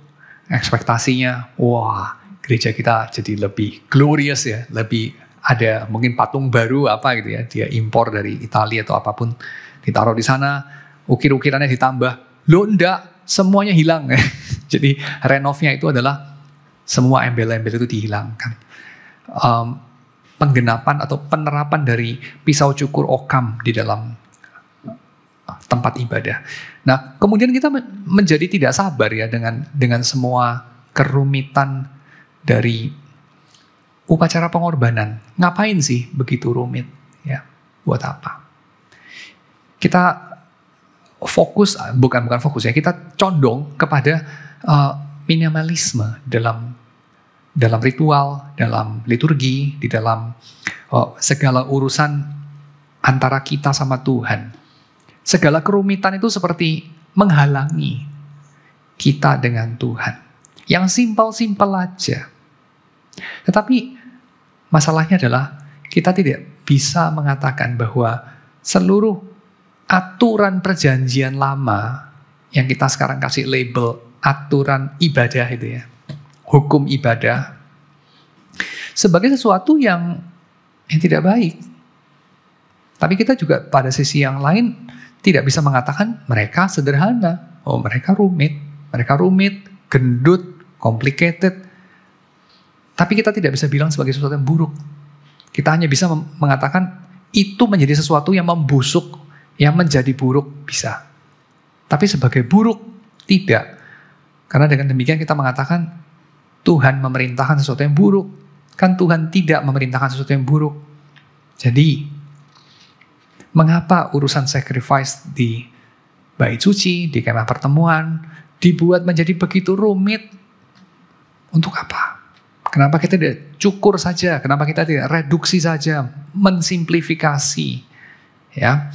ekspektasinya, wah, gereja kita jadi lebih glorious, ya, lebih ada mungkin patung baru apa gitu, ya, dia impor dari Italia atau apapun, ditaruh di sana, ukir-ukirannya ditambah, loh enggak, semuanya hilang. Jadi renovnya itu adalah semua embel-embel itu dihilangkan. Penggenapan atau penerapan dari pisau cukur Occam di dalam tempat ibadah. Nah, kemudian kita menjadi tidak sabar, ya, dengan semua kerumitan dari upacara pengorbanan. Ngapain sih begitu rumit, ya? Buat apa? Kita fokus, bukan fokus, ya, kita condong kepada minimalisme dalam ritual, dalam liturgi, di dalam segala urusan antara kita sama Tuhan. Segala kerumitan itu seperti menghalangi kita dengan Tuhan. Yang simpel-simpel aja. Tetapi masalahnya adalah kita tidak bisa mengatakan bahwa seluruh aturan perjanjian lama yang kita sekarang kasih label aturan ibadah itu, ya, hukum ibadah, sebagai sesuatu yang tidak baik. Tapi kita juga pada sisi yang lain tidak bisa mengatakan mereka sederhana. Oh, mereka rumit, gendut, complicated. Tapi kita tidak bisa bilang sebagai sesuatu yang buruk. Kita hanya bisa mengatakan itu menjadi sesuatu yang membusuk, yang menjadi buruk, bisa. Tapi sebagai buruk, tidak. Karena dengan demikian kita mengatakan Tuhan memerintahkan sesuatu yang buruk. Kan Tuhan tidak memerintahkan sesuatu yang buruk. Jadi, mengapa urusan sacrifice di bait suci, di kemah pertemuan, dibuat menjadi begitu rumit? Untuk apa? Kenapa kita tidak cukur saja? Kenapa kita tidak reduksi saja? Mensimplifikasi. Ya.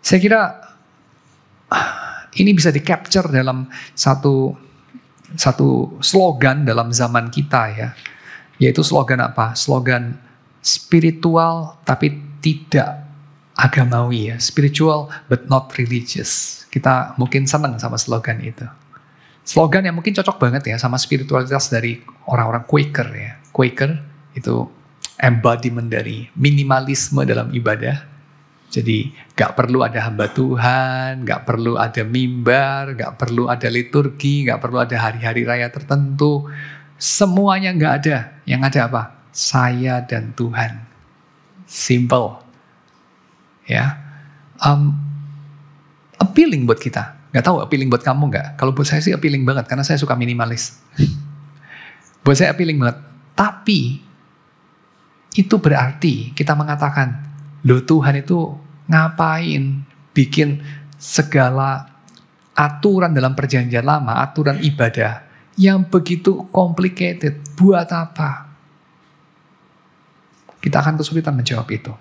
Saya kira ini bisa di-capture dalam satu slogan dalam zaman kita, ya. Yaitu slogan apa? Slogan spiritual tapi tidak agamawi, ya. Spiritual but not religious. Kita mungkin senang sama slogan itu. Slogan yang mungkin cocok banget, ya, sama spiritualitas dari orang-orang Quaker, ya. Quaker itu embodiment dari minimalisme dalam ibadah. Jadi gak perlu ada hamba Tuhan, gak perlu ada mimbar, gak perlu ada liturgi, gak perlu ada hari-hari raya tertentu. Semuanya gak ada. Yang ada apa? Saya dan Tuhan. Simple. Ya. Appealing buat kita. Gak tahu appealing buat kamu gak? Kalau buat saya sih appealing banget, karena saya suka minimalis. Buat saya appealing banget. Tapi itu berarti kita mengatakan, loh, Tuhan itu ngapain bikin segala aturan dalam perjanjian lama, aturan ibadah yang begitu complicated, buat apa? kita akan kesulitan menjawab itu.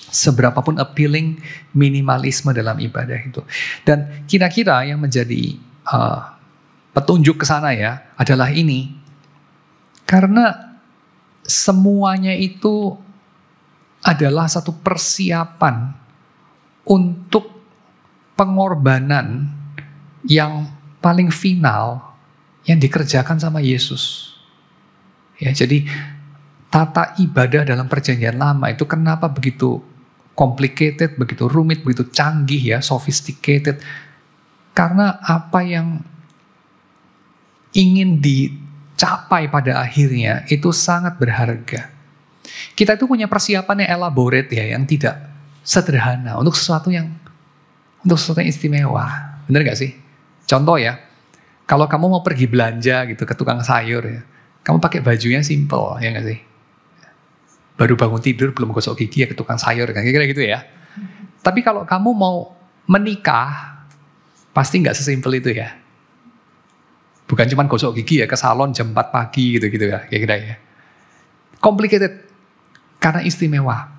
Seberapapun appealing minimalisme dalam ibadah itu. Dan kira-kira yang menjadi petunjuk ke sana ya adalah ini. Karena semuanya itu adalah satu persiapan untuk pengorbanan yang paling final yang dikerjakan sama Yesus. Ya, jadi tata ibadah dalam perjanjian lama itu kenapa begitu complicated, begitu rumit, begitu canggih ya, sophisticated. Karena apa yang ingin dicapai pada akhirnya itu sangat berharga. Kita itu punya persiapan yang elaborate ya, yang tidak sederhana untuk sesuatu yang istimewa. Bener gak sih? Contoh ya, kalau kamu mau pergi belanja gitu ke tukang sayur ya, kamu pakai bajunya simple, ya gak sih? Baru bangun tidur, belum gosok gigi ya ke tukang sayur, kan kira-kira gitu ya. Tapi kalau kamu mau menikah, pasti gak sesimpel itu ya. Bukan cuma gosok gigi ya, ke salon jam 4 pagi gitu-gitu ya, kira-kira ya. Complicated, karena istimewa.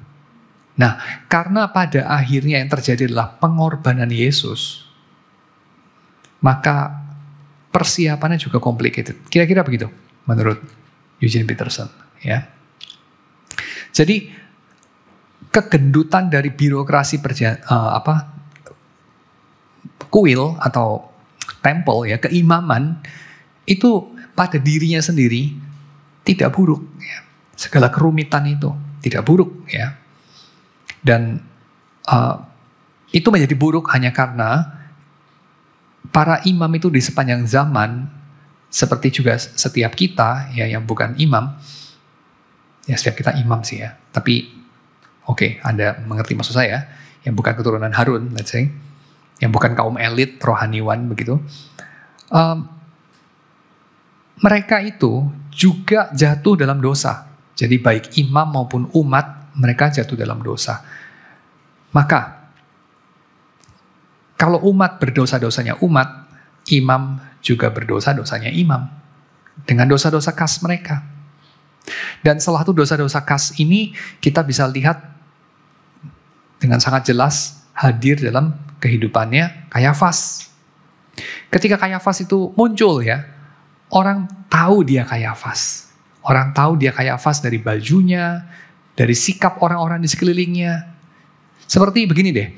Nah, karena pada akhirnya yang terjadi adalah pengorbanan Yesus, maka persiapannya juga complicated. Kira-kira begitu menurut Eugene Peterson, ya. Jadi kegendutan dari birokrasi kuil atau temple ya, keimaman itu pada dirinya sendiri tidak buruk ya. Segala kerumitan itu tidak buruk ya. Dan itu menjadi buruk hanya karena para imam itu di sepanjang zaman, seperti juga setiap kita ya yang bukan imam, ya setiap kita imam sih ya, tapi oke, Anda mengerti maksud saya, yang bukan keturunan Harun, let's say, yang bukan kaum elit rohaniwan begitu, mereka itu juga jatuh dalam dosa. Jadi baik imam maupun umat, mereka jatuh dalam dosa. Maka kalau umat berdosa-dosanya umat, imam juga berdosa-dosanya imam. Dengan dosa-dosa khas mereka. Dan salah satu dosa-dosa khas ini kita bisa lihat dengan sangat jelas hadir dalam kehidupannya Kayafas. Ketika Kayafas itu muncul ya, orang tahu dia Kayafas. Orang tahu dia Kayafas dari bajunya, dari sikap orang-orang di sekelilingnya. Seperti begini deh,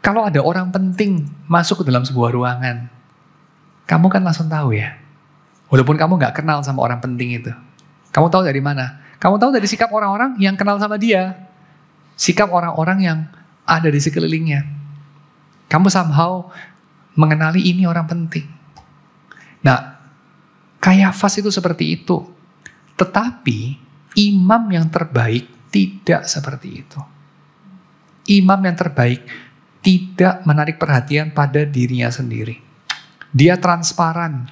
kalau ada orang penting masuk ke dalam sebuah ruangan, kamu kan langsung tahu ya. Walaupun kamu gak kenal sama orang penting itu. Kamu tahu dari mana? Kamu tahu dari sikap orang-orang yang kenal sama dia. Sikap orang-orang yang ada di sekelilingnya. Kamu somehow mengenali ini orang penting. Nah, Kayafas itu seperti itu. Tetapi imam yang terbaik tidak seperti itu. Imam yang terbaik tidak menarik perhatian pada dirinya sendiri. Dia transparan.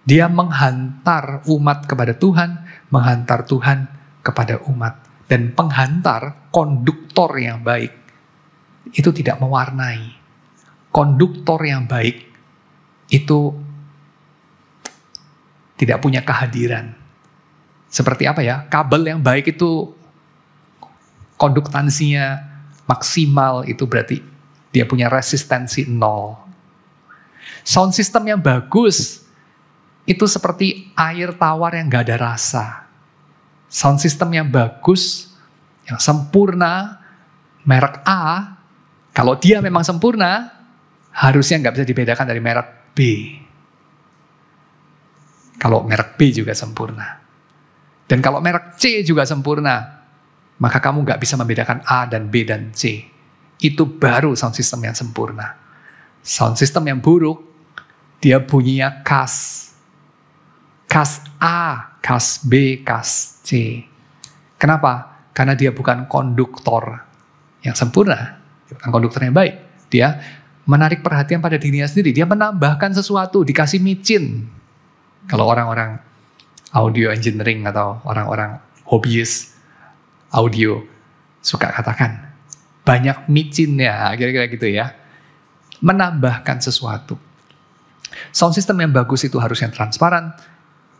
Dia menghantar umat kepada Tuhan, menghantar Tuhan kepada umat. Dan penghantar, konduktor yang baik, itu tidak mewarnai. Konduktor yang baik itu tidak punya kehadiran. Seperti apa ya? Kabel yang baik itu konduktansinya maksimal, itu berarti dia punya resistensi 0. Sound system yang bagus itu seperti air tawar yang gak ada rasa. Sound system yang bagus, yang sempurna, merek A, kalau dia memang sempurna, harusnya gak bisa dibedakan dari merek B. Kalau merek B juga sempurna. Dan kalau merek C juga sempurna, maka kamu gak bisa membedakan A dan B dan C. Itu baru sound system yang sempurna. Sound system yang buruk, dia bunyinya khas. Khas A, khas B, khas C. Kenapa? Karena dia bukan konduktor yang sempurna. Dia bukan konduktor yang baik. Dia menarik perhatian pada dirinya sendiri. Dia menambahkan sesuatu, dikasih micin. Kalau orang-orang audio engineering atau orang-orang hobiis audio suka katakan, banyak micinnya, kira-kira gitu ya. Menambahkan sesuatu. Sound system yang bagus itu harusnya transparan.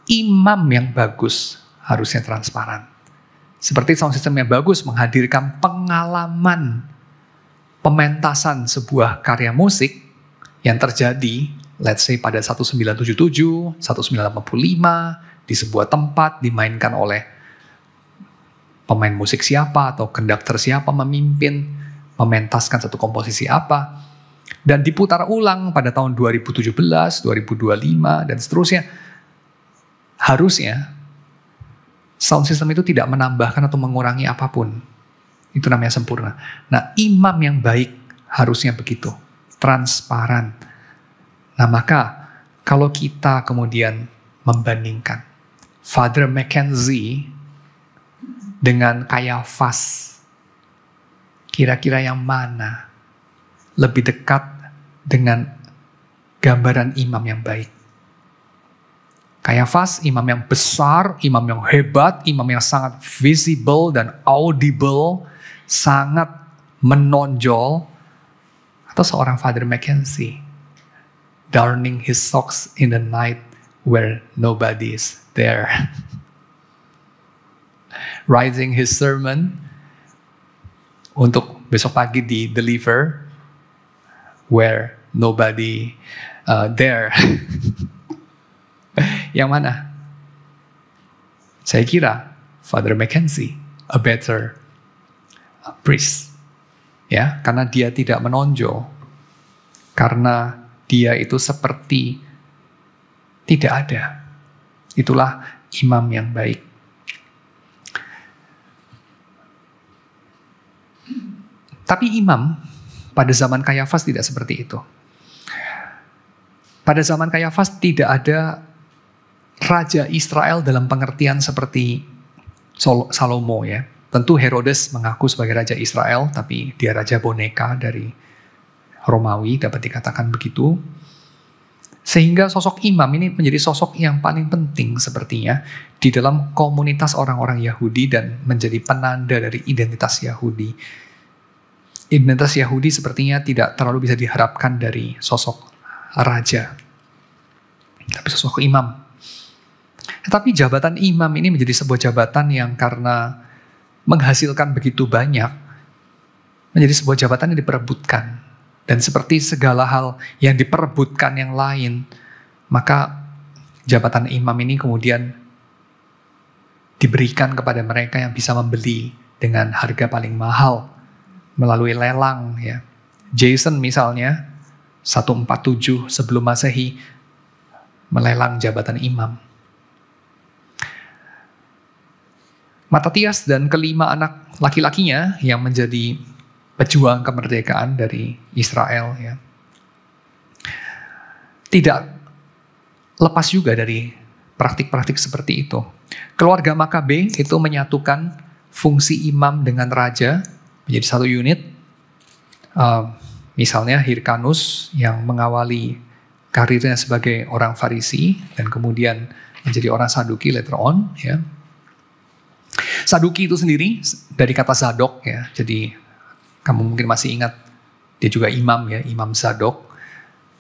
Imam yang bagus harusnya transparan. Seperti sound system yang bagus menghadirkan pengalaman pementasan sebuah karya musik yang terjadi, let's say pada 1977, 1985, di sebuah tempat dimainkan oleh pemain musik siapa atau konduktor siapa memimpin, mementaskan satu komposisi apa, dan diputar ulang pada tahun 2017, 2025, dan seterusnya. Harusnya sound system itu tidak menambahkan atau mengurangi apapun. Itu namanya sempurna. Nah, imam yang baik harusnya begitu, transparan. Nah, maka kalau kita kemudian membandingkan Father Mackenzie dengan Kayafas, kira-kira yang mana lebih dekat dengan gambaran imam yang baik? Kayafas, imam yang besar, imam yang hebat, imam yang sangat visible dan audible, sangat menonjol, atau seorang Father Mackenzie, darning his socks in the night where nobody is there, writing his sermon untuk besok pagi di deliver where nobody there. Yang mana? Saya kira Father Mackenzie a better priest, ya, karena dia tidak menonjol, karena dia itu seperti tidak ada. Itulah imam yang baik. Tapi imam pada zaman Kayafas tidak seperti itu. Pada zaman Kayafas tidak ada Raja Israel dalam pengertian seperti Salomo, ya. Tentu Herodes mengaku sebagai Raja Israel, tapi dia Raja boneka dari Romawi, dapat dikatakan begitu. Sehingga sosok imam ini menjadi sosok yang paling penting sepertinya di dalam komunitas orang-orang Yahudi dan menjadi penanda dari identitas Yahudi. Identitas Yahudi sepertinya tidak terlalu bisa diharapkan dari sosok raja, tapi sosok imam. Tetapi jabatan imam ini menjadi sebuah jabatan yang karena menghasilkan begitu banyak, menjadi sebuah jabatan yang diperebutkan. Dan seperti segala hal yang diperebutkan yang lain, maka jabatan imam ini kemudian diberikan kepada mereka yang bisa membeli dengan harga paling mahal melalui lelang, ya. Jason misalnya 147 sebelum Masehi melelang jabatan imam. Matatias dan kelima anak laki-lakinya yang menjadi pejuang kemerdekaan dari Israel, ya, tidak lepas juga dari praktik-praktik seperti itu. Keluarga Makabe itu menyatukan fungsi imam dengan raja menjadi satu unit. Misalnya Hyrcanus yang mengawali karirnya sebagai orang Farisi dan kemudian menjadi orang Saduki later on, ya. Saduki itu sendiri dari kata Zadok, ya. Jadi kamu mungkin masih ingat dia juga imam, ya, Imam Zadok.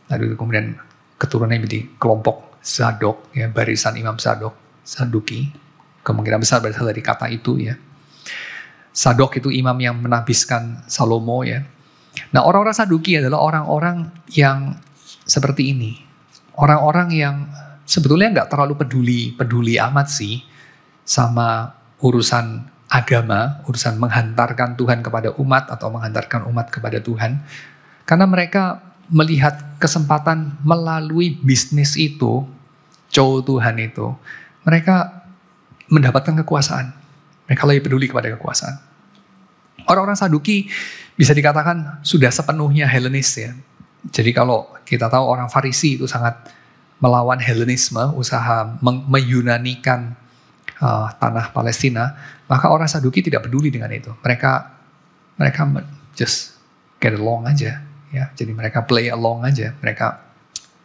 Lalu kemudian keturunannya menjadi kelompok Zadok, ya, barisan Imam Zadok, Saduki. Kemungkinan besar berasal dari kata itu, ya. Zadok itu imam yang menabiskan Salomo, ya. Nah, orang-orang Saduki adalah orang-orang yang seperti ini. Orang-orang yang sebetulnya nggak terlalu peduli amat sih sama urusan agama, urusan menghantarkan Tuhan kepada umat atau menghantarkan umat kepada Tuhan. Karena mereka melihat kesempatan melalui bisnis itu, show Tuhan itu, mereka mendapatkan kekuasaan. Mereka lebih peduli kepada kekuasaan. Orang-orang Saduki bisa dikatakan sudah sepenuhnya Helenis, ya. Jadi kalau kita tahu orang Farisi itu sangat melawan Helenisme, usaha meyunanikan tanah Palestina, maka orang Saduki tidak peduli dengan itu. Mereka just get along aja, ya. Jadi mereka play along aja, mereka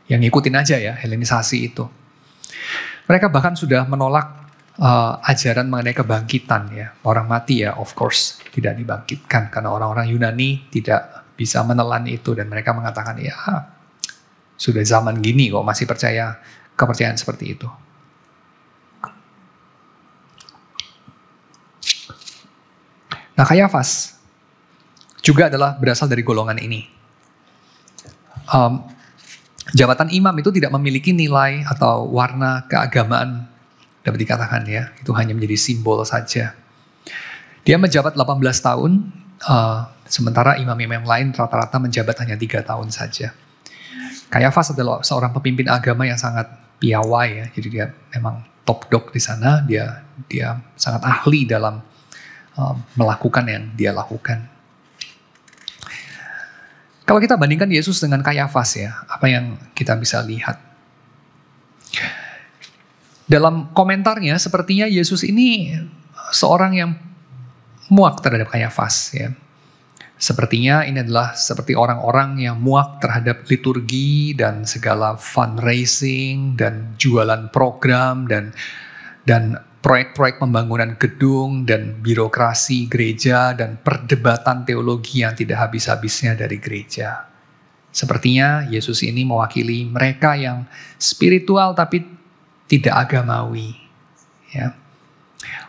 yang ngikutin aja, ya, Helenisasi itu. Mereka bahkan sudah menolak ajaran mengenai kebangkitan, ya. Orang mati, ya, of course tidak dibangkitkan karena orang-orang Yunani tidak bisa menelan itu dan mereka mengatakan, ya, sudah zaman gini kok masih percaya kepercayaan seperti itu. Nah, Kayafas juga adalah berasal dari golongan ini. Jabatan imam itu tidak memiliki nilai atau warna keagamaan, dapat dikatakan ya. Itu hanya menjadi simbol saja. Dia menjabat 18 tahun, sementara imam-imam lain rata-rata menjabat hanya 3 tahun saja. Kayafas adalah seorang pemimpin agama yang sangat piawai ya. Jadi dia memang top dog di sana. Dia sangat ahli dalam melakukan yang dia lakukan. Kalau kita bandingkan Yesus dengan Kayafas ya, apa yang kita bisa lihat? Dalam komentarnya, sepertinya Yesus ini seorang yang muak terhadap Kayafas ya. Sepertinya ini adalah seperti orang-orang yang muak terhadap liturgi dan segala fundraising dan jualan program dan proyek-proyek pembangunan gedung dan birokrasi gereja dan perdebatan teologi yang tidak habis-habisnya dari gereja. Sepertinya Yesus ini mewakili mereka yang spiritual tapi tidak agamawi. Ya.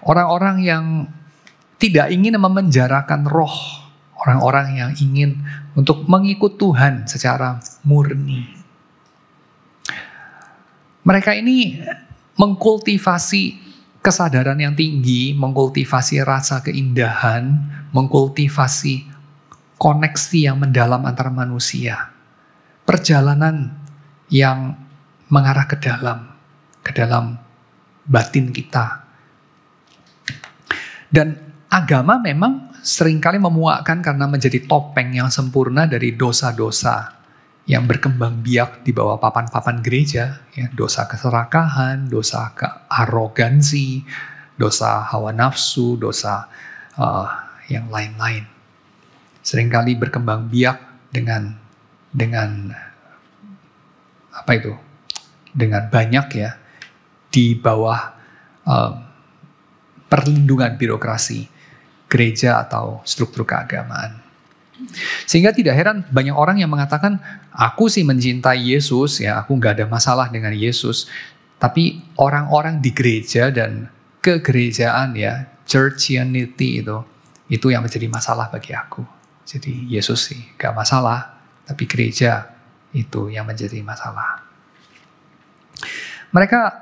Orang-orang yang tidak ingin memenjarakan roh, orang-orang yang ingin untuk mengikut Tuhan secara murni. Mereka ini mengkultivasi kesadaran yang tinggi, mengkultivasi rasa keindahan, mengkultivasi koneksi yang mendalam antar manusia. Perjalanan yang mengarah ke dalam batin kita. Dan agama memang seringkali memuakkan karena menjadi topeng yang sempurna dari dosa-dosa yang berkembang biak di bawah papan-papan gereja, ya, dosa keserakahan, dosa kearogansi, dosa hawa nafsu, dosa yang lain-lain. Seringkali berkembang biak dengan apa itu? Dengan banyak ya di bawah perlindungan birokrasi gereja atau struktur keagamaan. Sehingga tidak heran banyak orang yang mengatakan, aku sih mencintai Yesus, ya aku nggak ada masalah dengan Yesus. Tapi orang-orang di gereja dan kegerejaan ya, churchianity itu yang menjadi masalah bagi aku. Jadi Yesus sih nggak masalah, tapi gereja itu yang menjadi masalah. Mereka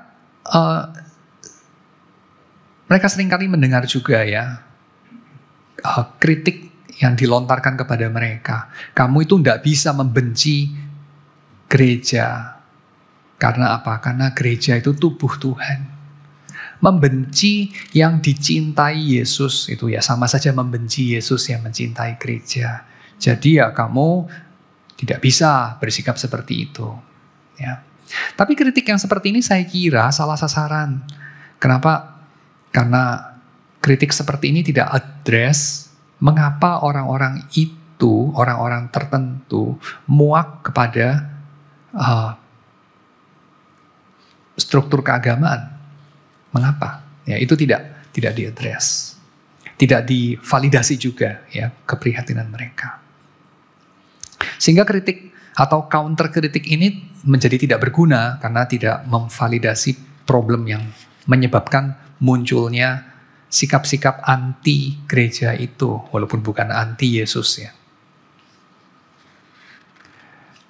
seringkali mendengar juga ya kritik yang dilontarkan kepada mereka. Kamu itu tidak bisa membenci gereja. Karena apa? Karena gereja itu tubuh Tuhan. Membenci yang dicintai Yesus itu ya sama saja membenci Yesus yang mencintai gereja. Jadi ya kamu tidak bisa bersikap seperti itu. Ya. Tapi kritik yang seperti ini saya kira salah sasaran. Kenapa? Karena kritik seperti ini tidak address mengapa orang-orang itu, orang-orang tertentu muak kepada struktur keagamaan. Mengapa? Ya, itu tidak diadres. Tidak divalidasi juga ya keprihatinan mereka. Sehingga kritik atau counter kritik ini menjadi tidak berguna karena tidak memvalidasi problem yang menyebabkan munculnya sikap-sikap anti gereja itu, walaupun bukan anti Yesus ya.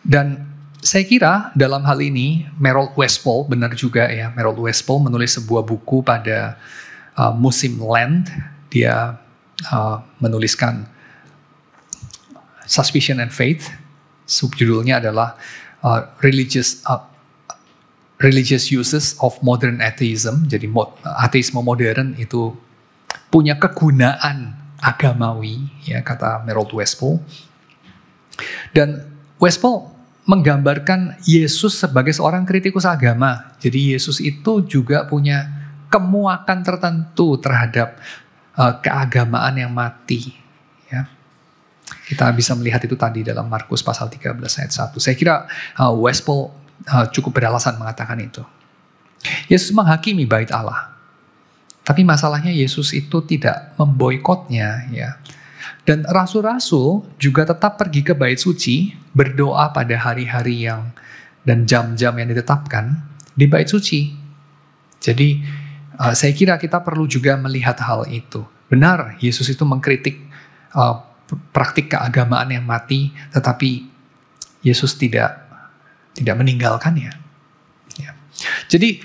Dan saya kira dalam hal ini Merold Westphal benar juga ya. Merold Westphal menulis sebuah buku pada musim Lent. Dia menuliskan Suspicion and Faith. Subjudulnya adalah Religious Uses of Modern Atheism. Jadi ateisme modern itu punya kegunaan agamawi, ya kata Merold Westphal. Dan Westphal menggambarkan Yesus sebagai seorang kritikus agama. Jadi Yesus itu juga punya kemuakan tertentu terhadap keagamaan yang mati. Ya. Kita bisa melihat itu tadi dalam Markus pasal 13 ayat 1. Saya kira Westphal cukup beralasan mengatakan itu. Yesus menghakimi bait Allah. Tapi masalahnya Yesus itu tidak memboikotnya ya. Dan rasul-rasul juga tetap pergi ke bait suci, berdoa pada hari-hari yang dan jam-jam yang ditetapkan di bait suci. Jadi saya kira kita perlu juga melihat hal itu. Benar, Yesus itu mengkritik praktik keagamaan yang mati, tetapi Yesus tidak meninggalkannya. Ya. Jadi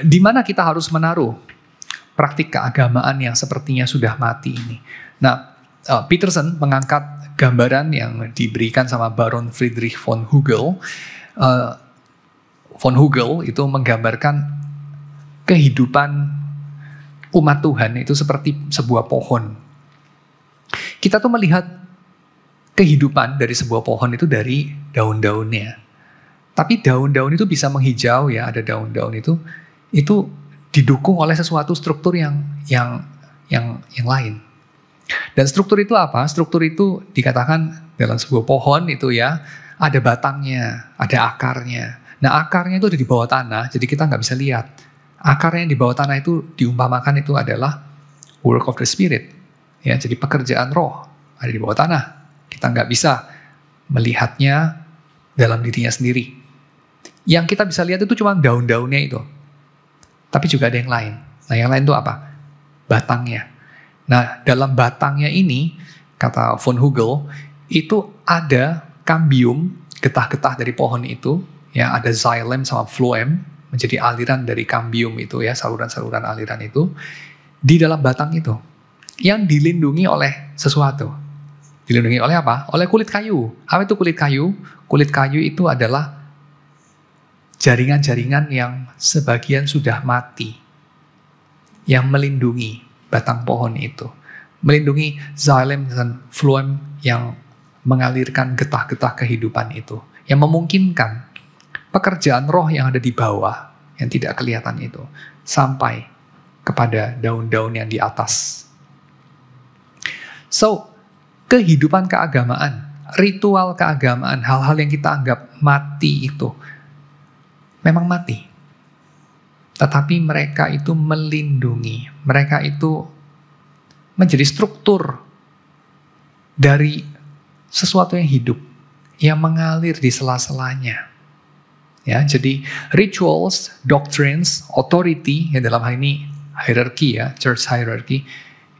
di mana kita harus menaruh praktik keagamaan yang sepertinya sudah mati ini? Nah, Peterson mengangkat gambaran yang diberikan sama Baron Friedrich von Hugel. Von Hugel itu menggambarkan kehidupan umat Tuhan itu seperti sebuah pohon. Kita tuh melihat kehidupan dari sebuah pohon itu dari daun-daunnya. Tapi daun-daun itu bisa menghijau ya, ada daun-daun itu didukung oleh sesuatu struktur yang lain. Dan struktur itu apa? Struktur itu dikatakan dalam sebuah pohon itu ya, ada batangnya, ada akarnya. Nah, akarnya itu ada di bawah tanah, jadi kita nggak bisa lihat. Akarnya di bawah tanah itu diumpamakan itu adalah work of the spirit. Ya, jadi pekerjaan roh ada di bawah tanah. Kita nggak bisa melihatnya dalam dirinya sendiri. Yang kita bisa lihat itu cuma daun-daunnya itu. Tapi juga ada yang lain. Nah, yang lain itu apa? Batangnya. Nah, dalam batangnya ini, kata von Hugel, itu ada kambium, getah-getah dari pohon itu, ya, ada xylem sama phloem, menjadi aliran dari kambium itu ya, saluran-saluran aliran itu, di dalam batang itu, yang dilindungi oleh sesuatu. Dilindungi oleh apa? Oleh kulit kayu. Apa itu kulit kayu? Kulit kayu itu adalah jaringan-jaringan yang sebagian sudah mati, yang melindungi batang pohon itu, melindungi xylem dan phloem yang mengalirkan getah-getah kehidupan itu, yang memungkinkan pekerjaan roh yang ada di bawah, yang tidak kelihatan itu, sampai kepada daun-daun yang di atas. So, kehidupan keagamaan, ritual keagamaan, hal-hal yang kita anggap mati itu, memang mati. Tetapi mereka itu melindungi, mereka itu menjadi struktur dari sesuatu yang hidup, yang mengalir di sela-selanya. Ya, jadi rituals, doctrines, authority, yang dalam hal ini hierarchy ya, church hierarchy,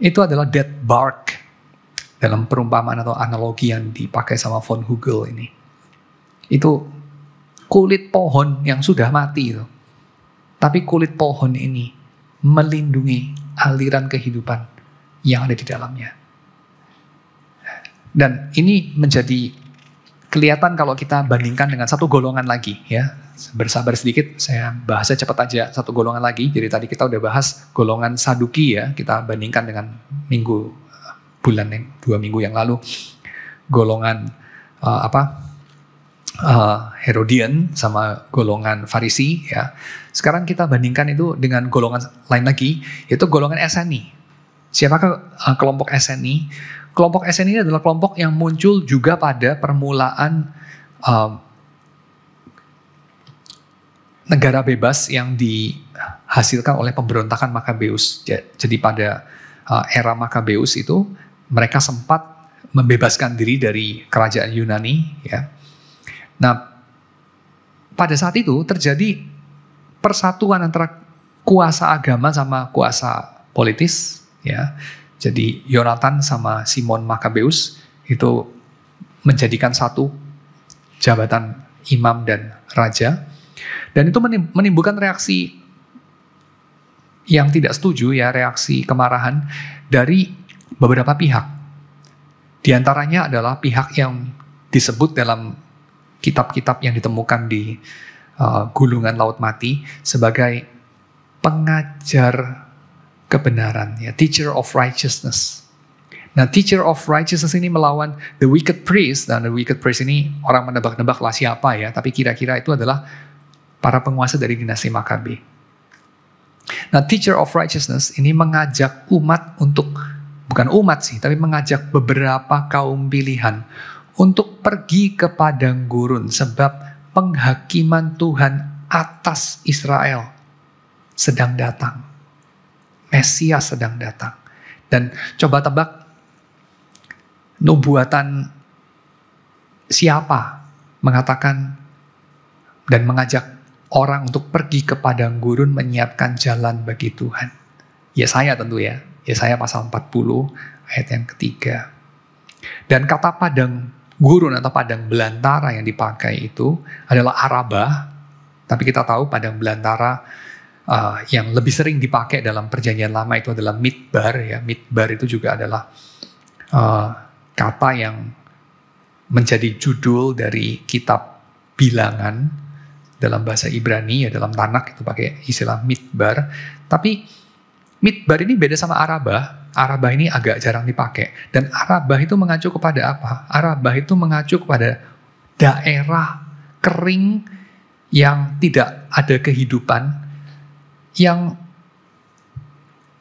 itu adalah dead bark dalam perumpamaan atau analogi yang dipakai sama von Hugel ini. Itu kulit pohon yang sudah mati itu. Tapi kulit pohon ini melindungi aliran kehidupan yang ada di dalamnya. Dan ini menjadi kelihatan kalau kita bandingkan dengan satu golongan lagi ya. Bersabar sedikit, saya bahasnya cepat aja, satu golongan lagi. Jadi tadi kita udah bahas golongan Saduki ya, kita bandingkan dengan bulan 2 minggu yang lalu. Golongan Herodian sama golongan Farisi ya. Sekarang kita bandingkan itu dengan golongan lain lagi, yaitu golongan SNI. Siapakah kelompok SNI? Kelompok SNI ini adalah kelompok yang muncul juga pada permulaan negara bebas yang dihasilkan oleh pemberontakan Makabeus. Jadi pada era Makabeus itu mereka sempat membebaskan diri dari kerajaan Yunani ya. Nah, pada saat itu terjadi persatuan antara kuasa agama sama kuasa politis ya. Jadi Yonatan sama Simon Makabeus itu menjadikan satu jabatan imam dan raja. Dan itu menimbulkan reaksi yang tidak setuju ya, reaksi kemarahan dari beberapa pihak. Di antaranya adalah pihak yang disebut dalam kitab-kitab yang ditemukan di gulungan Laut Mati sebagai pengajar kebenaran, ya, teacher of righteousness. Nah, teacher of righteousness ini melawan the wicked priest, dan the wicked priest ini orang menebak-nebak lah siapa ya, tapi kira-kira itu adalah para penguasa dari dinasti Makabe. Nah, teacher of righteousness ini mengajak umat untuk, bukan umat sih, tapi mengajak beberapa kaum pilihan untuk pergi ke padang gurun, sebab penghakiman Tuhan atas Israel sedang datang. Mesias sedang datang. Dan coba tebak nubuatan siapa mengatakan dan mengajak orang untuk pergi ke padang gurun menyiapkan jalan bagi Tuhan. Yesaya tentu ya. Yesaya pasal 40 ayat yang ketiga. Dan kata padang gurun atau padang belantara yang dipakai itu adalah arabah. Tapi kita tahu padang belantara yang lebih sering dipakai dalam perjanjian lama itu adalah midbar. Ya. Midbar itu juga adalah kata yang menjadi judul dari kitab bilangan dalam bahasa Ibrani, ya dalam Tanakh itu pakai istilah midbar. Tapi midbar ini beda sama arabah. Arabah ini agak jarang dipakai. Dan arabah itu mengacu kepada apa? Arabah itu mengacu kepada daerah kering yang tidak ada kehidupan, yang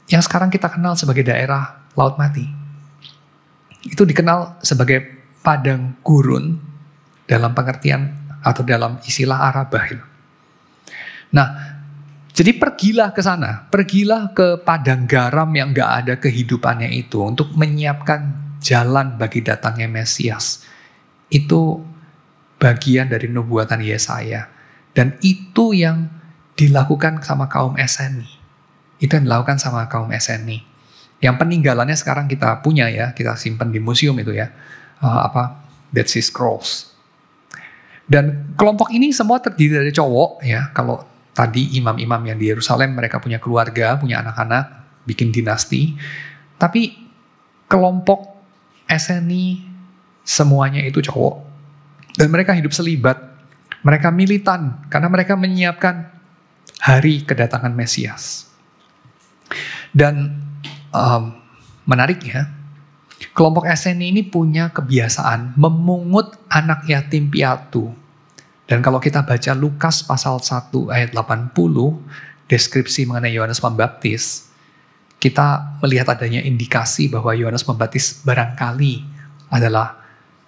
sekarang kita kenal sebagai daerah Laut Mati. Itu dikenal sebagai padang gurun dalam pengertian atau dalam istilah arabah. Nah, jadi pergilah ke sana, pergilah ke padang garam yang gak ada kehidupannya itu untuk menyiapkan jalan bagi datangnya Mesias. Itu bagian dari nubuatan Yesaya. Dan itu yang dilakukan sama kaum SNI. Itu yang dilakukan sama kaum SNI. Yang peninggalannya sekarang kita punya ya, kita simpan di museum itu ya. Dead Sea Scrolls. Dan kelompok ini semua terdiri dari cowok ya. Kalau tadi imam-imam yang di Yerusalem mereka punya keluarga, punya anak-anak, bikin dinasti. Tapi kelompok SNI semuanya itu cowok. Dan mereka hidup selibat. Mereka militan karena mereka menyiapkan hari kedatangan Mesias. Dan menariknya, kelompok SNI ini punya kebiasaan memungut anak yatim piatu. Dan kalau kita baca Lukas pasal 1 ayat 80, deskripsi mengenai Yohanes Pembaptis, kita melihat adanya indikasi bahwa Yohanes Pembaptis barangkali adalah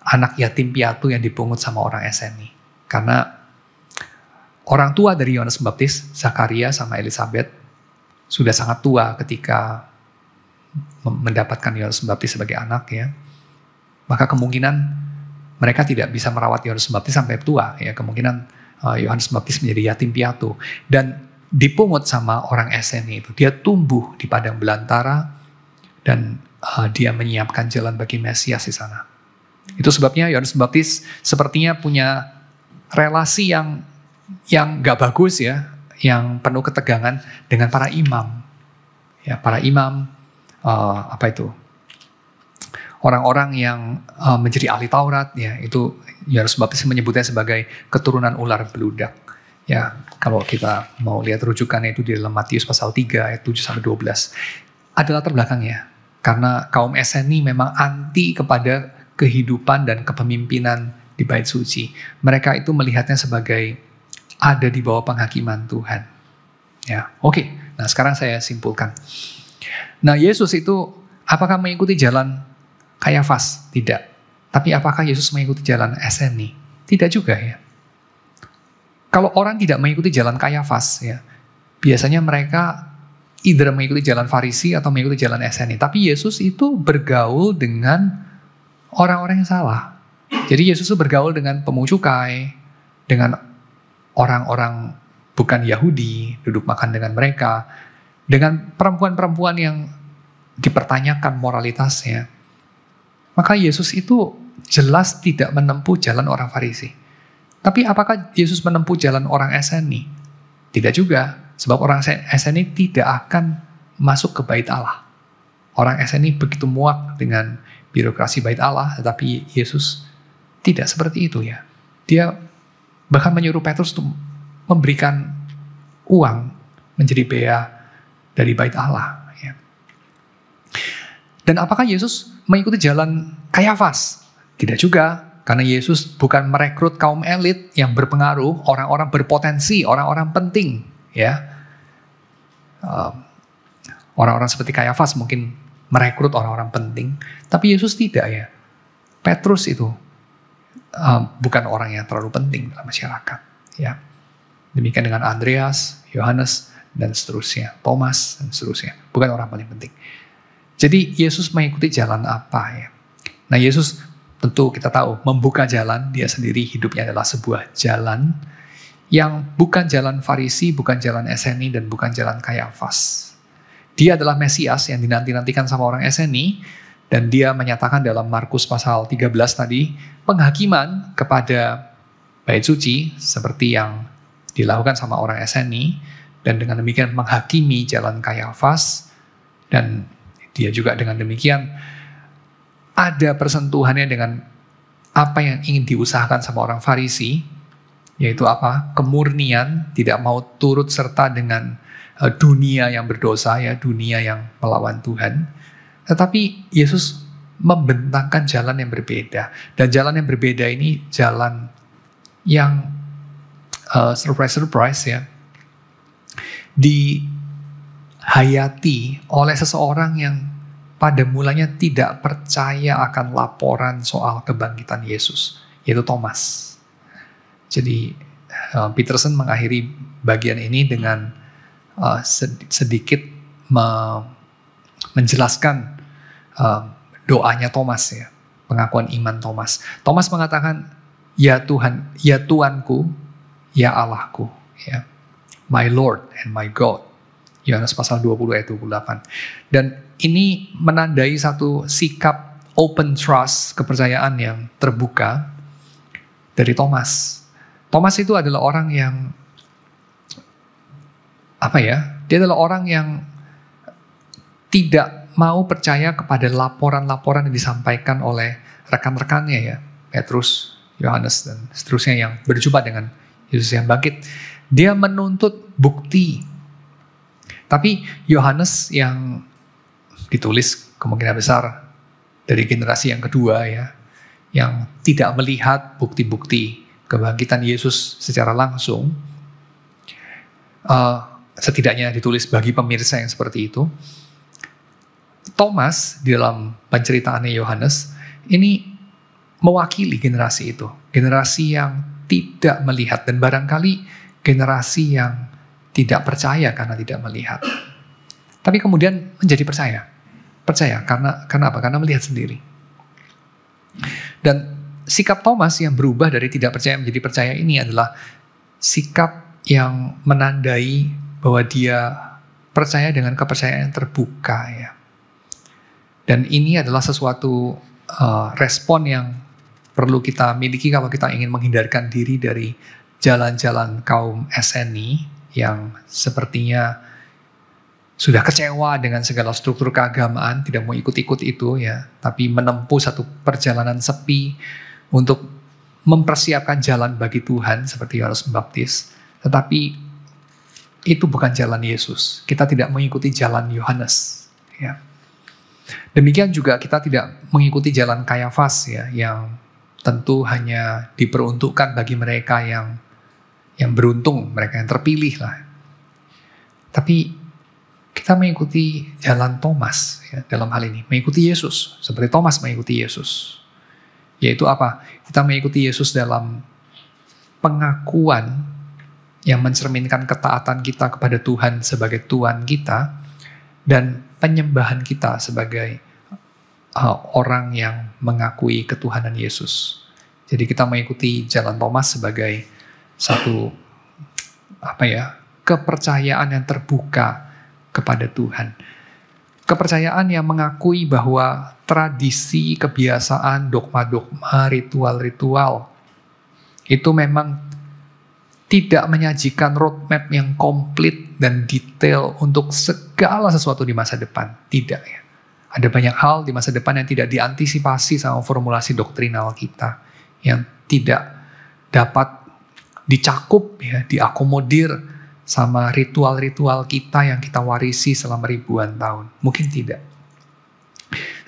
anak yatim piatu yang dipungut sama orang SNI. Karena orang tua dari Yohanes Pembaptis, Zakaria sama Elisabeth, sudah sangat tua ketika mendapatkan Yohanes Pembaptis sebagai anak ya. Maka kemungkinan mereka tidak bisa merawat Yohanes Pembaptis sampai tua ya. Kemungkinan Yohanes Pembaptis menjadi yatim piatu dan dipungut sama orang SNI itu. Dia tumbuh di padang belantara dan dia menyiapkan jalan bagi Mesias di sana. Itu sebabnya Yohanes Pembaptis sepertinya punya relasi yang gak bagus ya, yang penuh ketegangan dengan para imam. Ya, para imam orang-orang yang menjadi ahli Taurat ya, itu Yohanes Pembaptis menyebutnya sebagai keturunan ular beludak. Ya, kalau kita mau lihat rujukannya itu di dalam Matius pasal 3 ayat 7-12. Ada latar belakangnya. Karena kaum SNI memang anti kepada kehidupan dan kepemimpinan di Bait Suci. Mereka itu melihatnya sebagai ada di bawah penghakiman Tuhan. Ya, oke. Nah, sekarang saya simpulkan. Nah, Yesus itu apakah mengikuti jalan Kayafas? Tidak. Tapi apakah Yesus mengikuti jalan SNI? Tidak juga ya. Kalau orang tidak mengikuti jalan Kayafas ya, biasanya mereka either mengikuti jalan Farisi atau mengikuti jalan SNI. Tapi Yesus itu bergaul dengan orang-orang yang salah. Jadi Yesus itu bergaul dengan pemungut cukai, dengan orang-orang bukan Yahudi, duduk makan dengan mereka, dengan perempuan-perempuan yang dipertanyakan moralitasnya. Maka Yesus itu jelas tidak menempuh jalan orang Farisi. Tapi apakah Yesus menempuh jalan orang SNI? Tidak juga, sebab orang SNI tidak akan masuk ke bait Allah. Orang SNI begitu muak dengan birokrasi bait Allah, tetapi Yesus tidak seperti itu ya. Dia bahkan menyuruh Petrus untuk memberikan uang menjadi bea dari bait Allah. Ya. Dan apakah Yesus mengikuti jalan Kayafas? Tidak juga, karena Yesus bukan merekrut kaum elit yang berpengaruh, orang-orang berpotensi, orang-orang penting. Ya, orang-orang seperti Kayafas mungkin merekrut orang-orang penting, tapi Yesus tidak ya. Petrus itu bukan orang yang terlalu penting dalam masyarakat. Ya, demikian dengan Andreas, Yohanes, dan seterusnya, Thomas, dan seterusnya. Bukan orang paling penting. Jadi Yesus mengikuti jalan apa ya? Nah, Yesus tentu kita tahu membuka jalan, dia sendiri hidupnya adalah sebuah jalan yang bukan jalan Farisi, bukan jalan SNI, dan bukan jalan Kayafas. dia adalah Mesias yang dinanti-nantikan sama orang SNI, dan dia menyatakan dalam Markus pasal 13 tadi, penghakiman kepada bait suci seperti yang dilakukan sama orang SNI, dan dengan demikian menghakimi jalan Kayafas, dan dia juga dengan demikian ada persentuhannya dengan apa yang ingin diusahakan sama orang Farisi, yaitu apa? Kemurnian, tidak mau turut serta dengan dunia yang berdosa, ya, dunia yang melawan Tuhan. Tetapi Yesus membentangkan jalan yang berbeda. Dan jalan yang berbeda ini jalan yang surprise ya, dihayati oleh seseorang yang pada mulanya tidak percaya akan laporan soal kebangkitan Yesus, yaitu Thomas. Jadi Peterson mengakhiri bagian ini dengan sedikit menjelaskan doanya Thomas, ya, pengakuan iman Thomas. Thomas mengatakan, ya Tuhan, ya Tuanku, ya Allahku, ya, my Lord and my God. Yohanes pasal 20 ayat 28. Dan ini menandai satu sikap open trust, kepercayaan yang terbuka dari Thomas. Thomas itu adalah orang yang dia adalah orang yang tidak mau percaya kepada laporan-laporan yang disampaikan oleh rekan-rekannya, ya, Petrus, Yohanes, dan seterusnya yang berjumpa dengan Yesus yang bangkit. Dia menuntut bukti. Tapi Yohanes yang ditulis kemungkinan besar dari generasi yang kedua, ya, yang tidak melihat bukti-bukti kebangkitan Yesus secara langsung, setidaknya ditulis bagi pemirsa yang seperti itu. Thomas di dalam penceritaannya Yohanes ini mewakili generasi itu, generasi yang tidak melihat, dan barangkali generasi yang tidak percaya karena tidak melihat. Tapi kemudian menjadi percaya karena apa? Karena melihat sendiri. Dan sikap Thomas yang berubah dari tidak percaya menjadi percaya ini adalah sikap yang menandai bahwa dia percaya dengan kepercayaan yang terbuka, ya. Dan ini adalah sesuatu respon yang perlu kita miliki kalau kita ingin menghindarkan diri dari jalan-jalan kaum SNI yang sepertinya sudah kecewa dengan segala struktur keagamaan, tidak mau ikut-ikut itu, ya, tapi menempuh satu perjalanan sepi untuk mempersiapkan jalan bagi Tuhan seperti Yohanes Pembaptis. Tetapi itu bukan jalan Yesus. Kita tidak mengikuti jalan Yohanes, ya. Demikian juga kita tidak mengikuti jalan Kayafas, ya, yang tentu hanya diperuntukkan bagi mereka yang beruntung, mereka yang terpilih lah. Tapi kita mengikuti jalan Thomas, ya, dalam hal ini mengikuti Yesus seperti Thomas mengikuti Yesus. Yaitu apa? Kita mengikuti Yesus dalam pengakuan yang mencerminkan ketaatan kita kepada Tuhan sebagai Tuhan kita, dan penyembahan kita sebagai orang yang mengakui ketuhanan Yesus. Jadi kita mengikuti jalan Thomas sebagai satu kepercayaan yang terbuka kepada Tuhan. Kepercayaan yang mengakui bahwa tradisi, kebiasaan, dogma-dogma, ritual-ritual itu memang tidak menyajikan roadmap yang komplit dan detail untuk segala sesuatu di masa depan. Tidak, ya. Ada banyak hal di masa depan yang tidak diantisipasi sama formulasi doktrinal kita, yang tidak dapat dicakup, ya, diakomodir sama ritual-ritual kita yang kita warisi selama ribuan tahun. Mungkin tidak.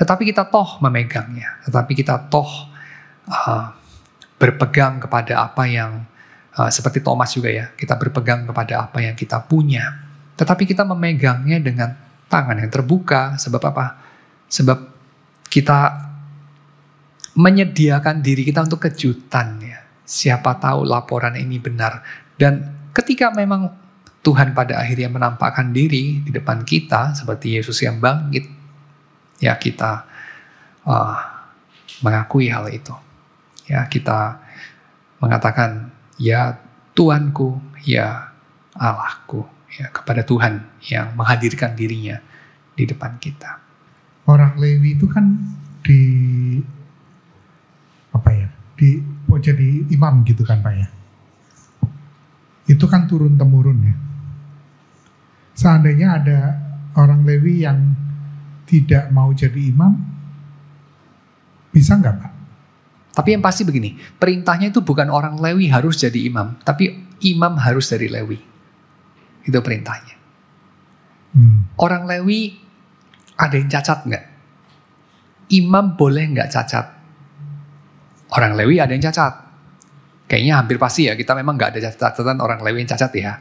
Tetapi kita toh memegangnya. Tetapi kita toh berpegang kepada apa yang seperti Thomas juga, ya, kita berpegang kepada apa yang kita punya. Tetapi kita memegangnya dengan tangan yang terbuka. Sebab apa? Sebab kita menyediakan diri kita untuk kejutan, ya. Siapa tahu laporan ini benar. Dan ketika memang Tuhan pada akhirnya menampakkan diri di depan kita seperti Yesus yang bangkit, ya, kita mengakui hal itu. Ya, kita mengatakan, ya Tuanku, ya Allahku, ya, kepada Tuhan yang menghadirkan dirinya di depan kita. Orang Lewi itu kan di jadi imam gitu kan Pak ya. Itu kan turun temurun ya. Seandainya ada orang Lewi yang tidak mau jadi imam, bisa nggak Pak? Tapi yang pasti begini, perintahnya itu bukan orang Lewi harus jadi imam, tapi imam harus dari Lewi. Itu perintahnya. Orang Lewi ada yang cacat nggak? Imam boleh nggak cacat? Orang Lewi ada yang cacat. Kayaknya hampir pasti ya, kita memang nggak ada catatan orang Lewi yang cacat ya.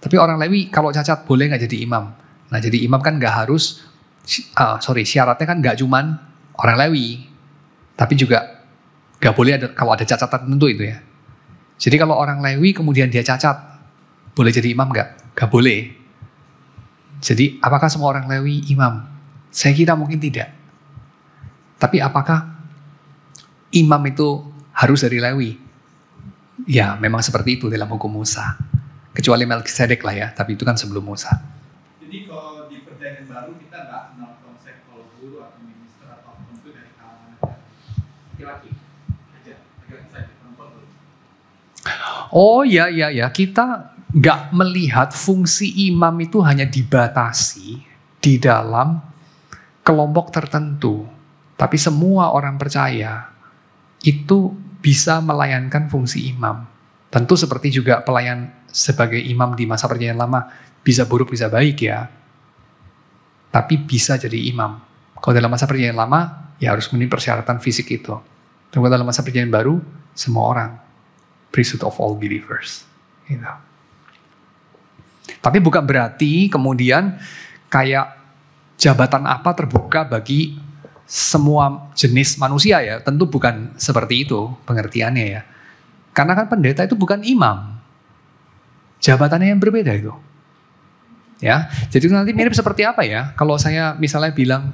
Tapi orang Lewi kalau cacat boleh nggak jadi imam? Nah jadi imam kan nggak harus, syaratnya kan nggak cuman orang Lewi, tapi juga nggak boleh ada kalau ada catatan tertentu itu ya. Jadi kalau orang Lewi kemudian dia cacat, boleh jadi imam nggak? Nggak boleh. Jadi apakah semua orang Lewi imam? Saya kira mungkin tidak. Tapi apakah imam itu harus dari Lewi? Ya memang seperti itu dalam hukum Musa. Kecuali Melkisedek lah ya, tapi itu kan sebelum Musa. Jadi kalau di perjanjian baru kita nggak kenal konsep kalau guru atau minister atau apapun itu dari kalangan laki-laki aja, laki-laki saja, perempuan belum. Oh ya, kita nggak melihat fungsi imam itu hanya dibatasi di dalam kelompok tertentu. Tapi semua orang percaya itu bisa melayankan fungsi imam. Tentu seperti juga pelayan sebagai imam di masa perjanjian lama, bisa buruk bisa baik ya. Tapi bisa jadi imam. Kalau dalam masa perjanjian lama, ya harus memenuhi persyaratan fisik itu. Dan kalau dalam masa perjanjian baru, semua orang. Priesthood of all believers. Gitu. Tapi bukan berarti kemudian kayak jabatan apa terbuka bagi semua jenis manusia ya. Tentu bukan seperti itu pengertiannya ya. Karena kan pendeta itu bukan imam. Jabatannya yang berbeda itu. Ya, jadi nanti mirip seperti apa ya? Kalau saya misalnya bilang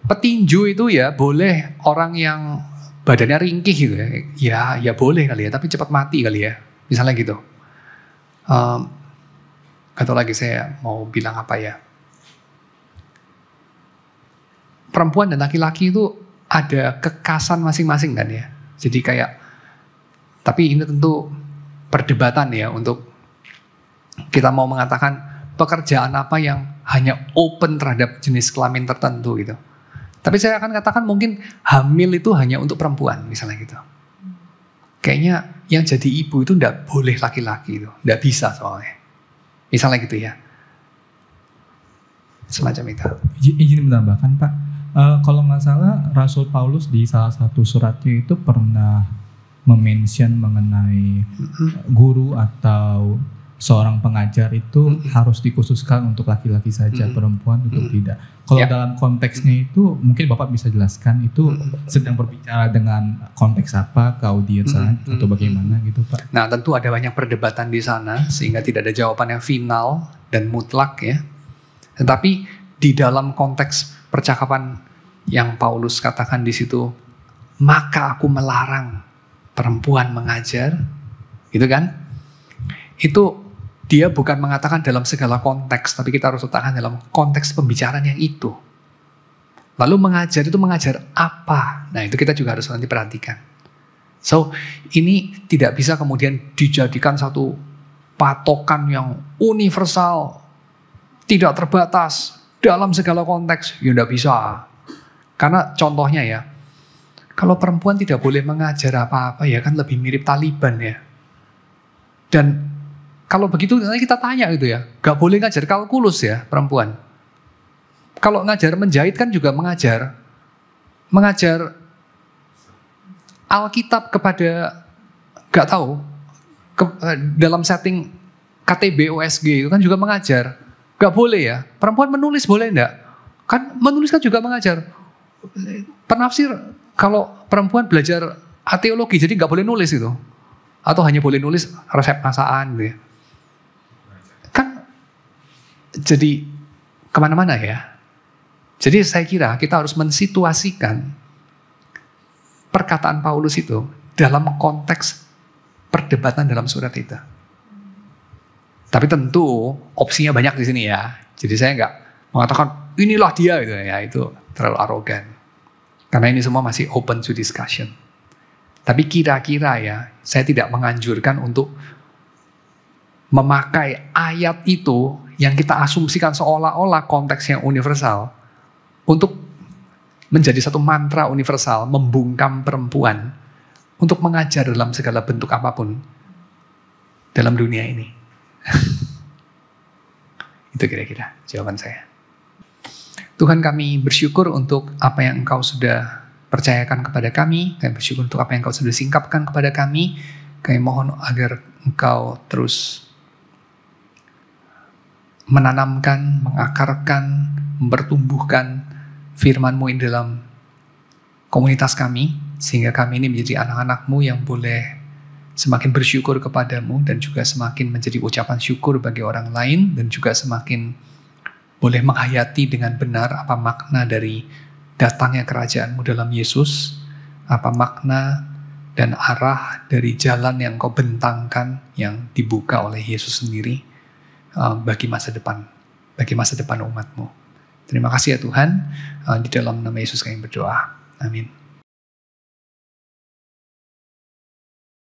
petinju itu ya boleh orang yang badannya ringkih gitu ya. Ya boleh kali ya, tapi cepat mati kali ya. Misalnya gitu. Gak tahu lagi saya mau bilang apa ya. Perempuan dan laki-laki itu ada kekasan masing-masing kan ya. Jadi kayak, tapi ini tentu perdebatan ya untuk kita mau mengatakan pekerjaan apa yang hanya open terhadap jenis kelamin tertentu gitu. Tapi saya akan katakan mungkin hamil itu hanya untuk perempuan misalnya gitu. Kayaknya yang jadi ibu itu enggak boleh laki-laki itu. Enggak bisa soalnya. Misalnya gitu ya. Semacam itu. Izin menambahkan Pak. Kalau nggak salah Rasul Paulus di salah satu suratnya itu pernah mention mengenai guru atau seorang pengajar itu harus dikhususkan untuk laki-laki saja, perempuan untuk tidak. Kalau dalam konteksnya itu mungkin Bapak bisa jelaskan itu sedang berbicara dengan konteks apa ke audiens atau bagaimana gitu Pak. Nah tentu ada banyak perdebatan di sana sehingga tidak ada jawaban yang final dan mutlak ya. Tetapi di dalam konteks percakapan yang Paulus katakan di situ, maka aku melarang perempuan mengajar, gitu kan? Itu dia bukan mengatakan dalam segala konteks, tapi kita harus letakkan dalam konteks pembicaraan yang itu. Lalu mengajar itu mengajar apa? Nah itu kita juga harus nanti perhatikan. So ini tidak bisa kemudian dijadikan satu patokan yang universal, tidak terbatas dalam segala konteks. Ya tidak bisa. Karena contohnya ya, kalau perempuan tidak boleh mengajar apa-apa ya kan lebih mirip Taliban ya. Dan kalau begitu nanti kita tanya gitu ya, gak boleh ngajar kalkulus ya perempuan. Kalau ngajar menjahit kan juga mengajar Alkitab kepada gak tahu dalam setting KTB OSG itu kan juga mengajar. Gak boleh ya. Perempuan menulis boleh enggak? Kan menulis kan juga mengajar. Penafsir kalau perempuan belajar teologi jadi gak boleh nulis itu. Atau hanya boleh nulis resep masakan gitu ya. Kan jadi kemana-mana ya. Jadi saya kira kita harus mensituasikan perkataan Paulus itu dalam konteks perdebatan dalam surat itu. Tapi tentu opsinya banyak di sini ya. Jadi saya nggak mengatakan inilah dia gitu ya, itu terlalu arogan. Karena ini semua masih open to discussion. Tapi kira-kira ya, saya tidak menganjurkan untuk memakai ayat itu yang kita asumsikan seolah-olah konteksnya universal untuk menjadi satu mantra universal, membungkam perempuan untuk mengajar dalam segala bentuk apapun dalam dunia ini. Itu kira-kira jawaban saya. Tuhan, kami bersyukur untuk apa yang Engkau sudah percayakan kepada kami. Kami bersyukur untuk apa yang Engkau sudah singkapkan kepada kami. Kami mohon agar Engkau terus menanamkan, mengakarkan, mempertumbuhkan firman-Mu di dalam komunitas kami, sehingga kami ini menjadi anak-anak-Mu yang boleh semakin bersyukur kepadamu dan juga semakin menjadi ucapan syukur bagi orang lain, dan juga semakin boleh menghayati dengan benar apa makna dari datangnya kerajaan-Mu dalam Yesus, apa makna dan arah dari jalan yang Kau bentangkan yang dibuka oleh Yesus sendiri bagi masa depan umat-Mu. Terima kasih ya Tuhan, di dalam nama Yesus kami berdoa. Amin.